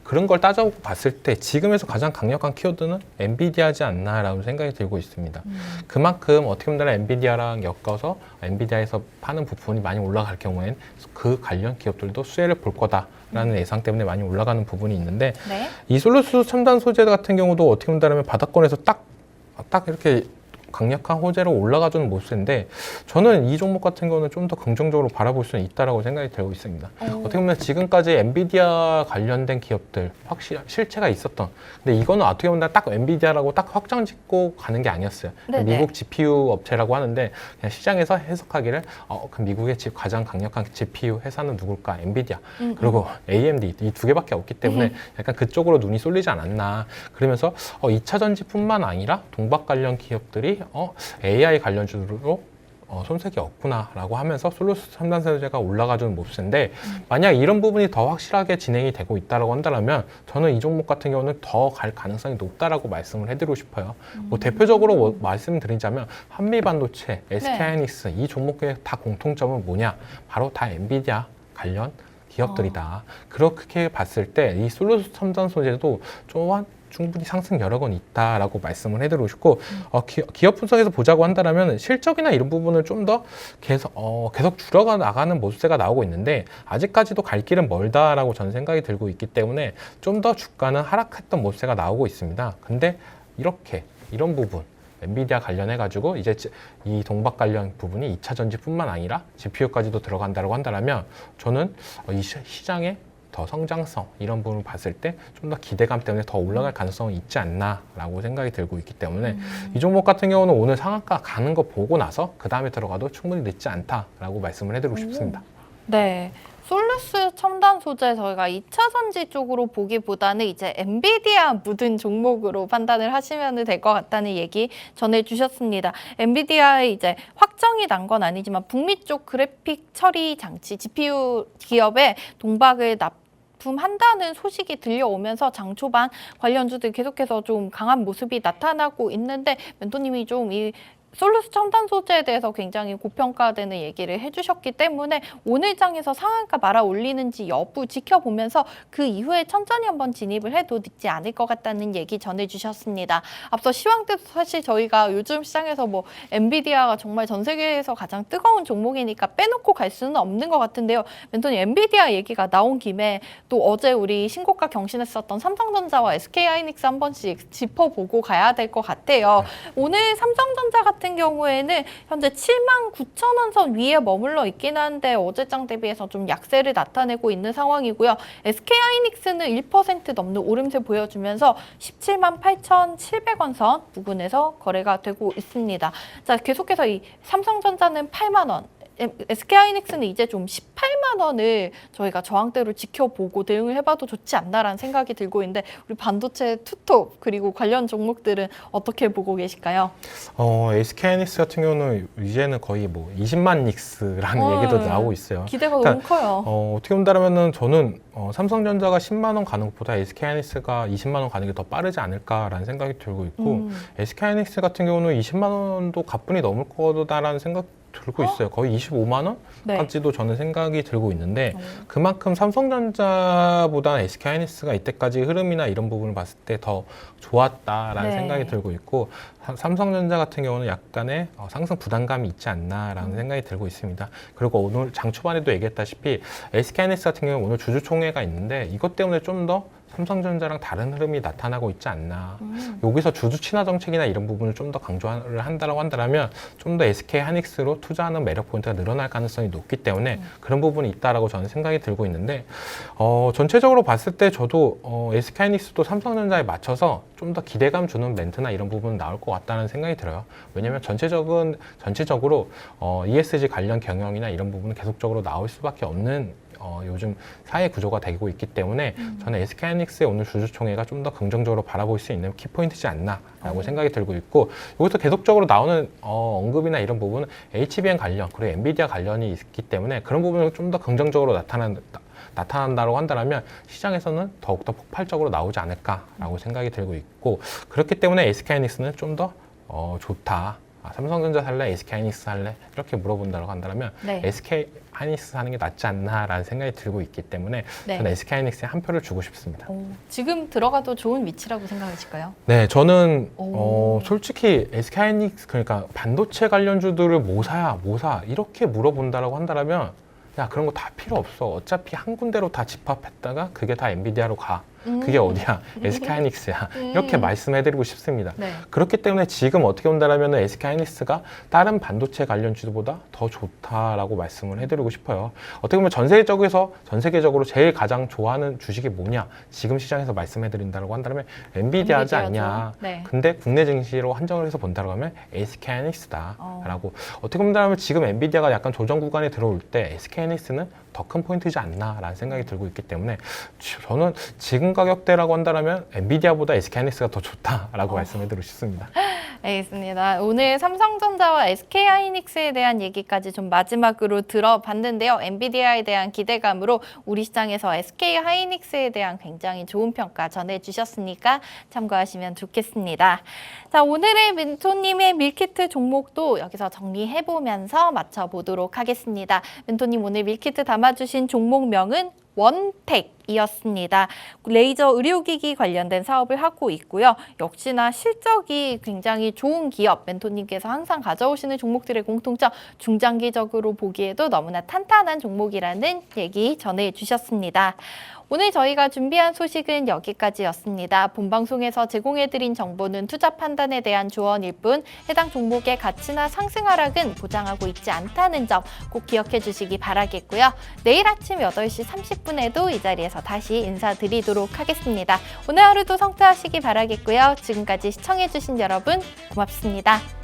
그런 걸 따져봤을 때 지금에서 가장 강력한 키워드는 엔비디아지 않나라는 생각이 들고 있습니다. 그만큼 어떻게 보면 엔비디아랑 엮어서 엔비디아에서 파는 부분이 많이 올라갈 경우엔 그 관련 기업들도 수혜를 볼 거다라는 예상 때문에 많이 올라가는 부분이 있는데 네. 이 솔루스 첨단 소재 같은 경우도 어떻게 본다면 바닥권에서 딱 이렇게 강력한 호재로 올라가주는 모습인데 저는 이 종목 같은 경우는 좀 더 긍정적으로 바라볼 수는 있다라고 생각이 들고 있습니다. 어떻게 보면 지금까지 엔비디아 관련된 기업들 확실히 실체가 있었던 근데 이거는 어떻게 보면 딱 엔비디아라고 딱 확정 짓고 가는 게 아니었어요. 네네. 미국 GPU 업체라고 하는데 그냥 시장에서 해석하기를 그 미국의 가장 강력한 GPU 회사는 누굴까? 엔비디아 그리고 AMD 이 두 개밖에 없기 때문에 약간 그쪽으로 눈이 쏠리지 않았나 그러면서 2차 전지뿐만 아니라 동박 관련 기업들이 AI 관련주로 손색이 없구나라고 하면서 솔루스 첨단 소재가 올라가주는 모습인데 만약 이런 부분이 더 확실하게 진행이 되고 있다고 한다면 저는 이 종목 같은 경우는 더 갈 가능성이 높다라고 말씀을 해드리고 싶어요. 대표적으로 말씀드리자면 한미반도체, SK하이닉스 이 종목의 다 공통점은 뭐냐? 바로 다 엔비디아 관련 기업들이다. 그렇게 봤을 때 이 솔루스 첨단 소재도 충분히 상승 여력은 있다라고 말씀을 해드리고 싶고 기업 분석에서 보자고 한다면 실적이나 이런 부분을 좀 더 계속 줄여가 나가는 모습세가 나오고 있는데 아직까지도 갈 길은 멀다라고 저는 생각이 들고 있기 때문에 좀 더 주가는 하락했던 모습세가 나오고 있습니다. 근데 이런 부분 엔비디아 관련해가지고 이제 이 동박 관련 부분이 2차 전지뿐만 아니라 GPU까지도 들어간다고 한다면 저는 이 시장에 더 성장성 이런 부분을 봤을 때 좀 더 기대감 때문에 더 올라갈 가능성이 있지 않나라고 생각이 들고 있기 때문에 이 종목 같은 경우는 오늘 상한가 가는 거 보고 나서 그 다음에 들어가도 충분히 늦지 않다라고 말씀을 해드리고 싶습니다. 네. 솔루스 첨단 소재 저희가 2차 전지 쪽으로 보기보다는 이제 엔비디아 묻은 종목으로 판단을 하시면 될 것 같다는 얘기 전해주셨습니다. 엔비디아의 이제 확정이 난 건 아니지만 북미 쪽 그래픽 처리 장치 GPU 기업에 동박을 납품한다는 소식이 들려오면서 장 초반 관련주들 계속해서 좀 강한 모습이 나타나고 있는데 멘토님이 좀 이 솔루스 첨단 소재에 대해서 굉장히 고평가되는 얘기를 해주셨기 때문에 오늘 장에서 상한가 말아 올리는지 여부 지켜보면서 그 이후에 천천히 한번 진입을 해도 늦지 않을 것 같다는 얘기 전해주셨습니다. 앞서 시황 때도 사실 저희가 요즘 시장에서 뭐 엔비디아가 정말 전 세계에서 가장 뜨거운 종목이니까 빼놓고 갈 수는 없는 것 같은데요. 멘토님 엔비디아 얘기가 나온 김에 또 어제 우리 신고가 경신했었던 삼성전자와 SK하이닉스 한 번씩 짚어보고 가야 될 것 같아요. 오늘 삼성전자 같은 경우에는 현재 79,000원 선 위에 머물러 있긴 한데 어제장 대비해서 좀 약세를 나타내고 있는 상황이고요. SK하이닉스는 1% 넘는 오름세 보여주면서 178,700원 선 부근에서 거래가 되고 있습니다. 자, 계속해서 이 삼성전자는 8만 원, SK하이닉스는 이제 좀 18만 원을 저희가 저항대로 지켜보고 대응을 해봐도 좋지 않나라는 생각이 들고 있는데 우리 반도체 투톱 그리고 관련 종목들은 어떻게 보고 계실까요? SK하이닉스 같은 경우는 이제는 거의 뭐 20만 닉스라는 얘기도 나오고 있어요. 기대가 너무 커요. 어떻게 본다면은 저는 삼성전자가 10만 원 가는 것보다 SK하이닉스가 20만 원 가는 게 더 빠르지 않을까라는 생각이 들고 있고 SK하이닉스 같은 경우는 20만 원도 가뿐히 넘을 거다라는 생각 들고 있어요. 거의 25만 원까지도 저는 생각이 들고 있는데 그만큼 삼성전자보다 SK하이닉스가 이때까지 흐름이나 이런 부분을 봤을 때 더 좋았다라는 생각이 들고 있고 삼성전자 같은 경우는 약간의 상승 부담감이 있지 않나라는 생각이 들고 있습니다. 그리고 오늘 장 초반에도 얘기했다시피 SK하이닉스 같은 경우는 오늘 주주총회가 있는데 이것 때문에 좀 더 삼성전자랑 다른 흐름이 나타나고 있지 않나. 여기서 주주 친화 정책이나 이런 부분을 좀 더 강조를 한다고 한다면 좀 더 SK하이닉스로 투자하는 매력 포인트가 늘어날 가능성이 높기 때문에 그런 부분이 있다라고 저는 생각이 들고 있는데 전체적으로 봤을 때 저도 SK하이닉스도 삼성전자에 맞춰서 좀 더 기대감 주는 멘트나 이런 부분은 나올 것 같다는 생각이 들어요. 왜냐하면 전체적으로 ESG 관련 경영이나 이런 부분은 계속적으로 나올 수밖에 없는 요즘 사회 구조가 되고 있기 때문에 저는 SK하이닉스의 오늘 주주총회가 좀 더 긍정적으로 바라볼 수 있는 키포인트지 않나라고 생각이 들고 있고 여기서 계속적으로 나오는 언급이나 이런 부분은 HBM 관련 그리고 엔비디아 관련이 있기 때문에 그런 부분을 좀 더 긍정적으로 나타난다고 한다면 시장에서는 더욱더 폭발적으로 나오지 않을까라고 생각이 들고 있고 그렇기 때문에 SK하이닉스는 좀 더 좋다. 삼성전자 살래, SK하이닉스 살래 이렇게 물어본다고 한다면 SK하이닉스 사는 게 낫지 않나라는 생각이 들고 있기 때문에 저는 SK하이닉스에 한 표를 주고 싶습니다. 지금 들어가도 좋은 위치라고 생각하실까요? 네, 저는 솔직히 SK하이닉스 그러니까 반도체 관련주들을 뭐 사 이렇게 물어본다고 한다면 야 그런 거 다 필요 없어. 어차피 한 군데로 다 집합했다가 그게 다 엔비디아로 가. 그게 어디야? SK하이닉스야. 이렇게 말씀해드리고 싶습니다. 그렇기 때문에 지금 어떻게 본다면 SK하이닉스가 다른 반도체 관련주보다 더 좋다라고 말씀을 해드리고 싶어요. 어떻게 보면 전 세계적으로 제일 가장 좋아하는 주식이 뭐냐? 지금 시장에서 말씀해드린다고 한다면 엔비디아지 않냐? 근데 국내 증시로 한정을 해서 본다고 하면 SK하이닉스다라고 어떻게 본다면 지금 엔비디아가 약간 조정 구간에 들어올 때 SK하이닉스는 더 큰 포인트지 않나라는 생각이 들고 있기 때문에 저는 지금 가격대라고 한다면 엔비디아보다 SK하이닉스가 더 좋다라고 말씀해드리고 싶습니다. 알겠습니다. 오늘 삼성전자와 SK하이닉스에 대한 얘기까지 좀 마지막으로 들어봤는데요. 엔비디아에 대한 기대감으로 우리 시장에서 SK하이닉스에 대한 굉장히 좋은 평가 전해주셨으니까 참고하시면 좋겠습니다. 자, 오늘의 멘토님의 밀키트 종목도 여기서 정리해보면서 맞춰보도록 하겠습니다. 멘토님 오늘 밀키트 담아주신 종목명은 원택 기업이었습니다. 레이저 의료기기 관련된 사업을 하고 있고요. 역시나 실적이 굉장히 좋은 기업, 멘토님께서 항상 가져오시는 종목들의 공통점, 중장기적으로 보기에도 너무나 탄탄한 종목이라는 얘기 전해주셨습니다. 오늘 저희가 준비한 소식은 여기까지였습니다. 본방송에서 제공해드린 정보는 투자 판단에 대한 조언일 뿐 해당 종목의 가치나 상승 하락은 보장하고 있지 않다는 점 꼭 기억해 주시기 바라겠고요. 내일 아침 8시 30분에도 이 자리에서 다시 인사드리도록 하겠습니다. 오늘 하루도 성투하시기 바라겠고요. 지금까지 시청해주신 여러분 고맙습니다.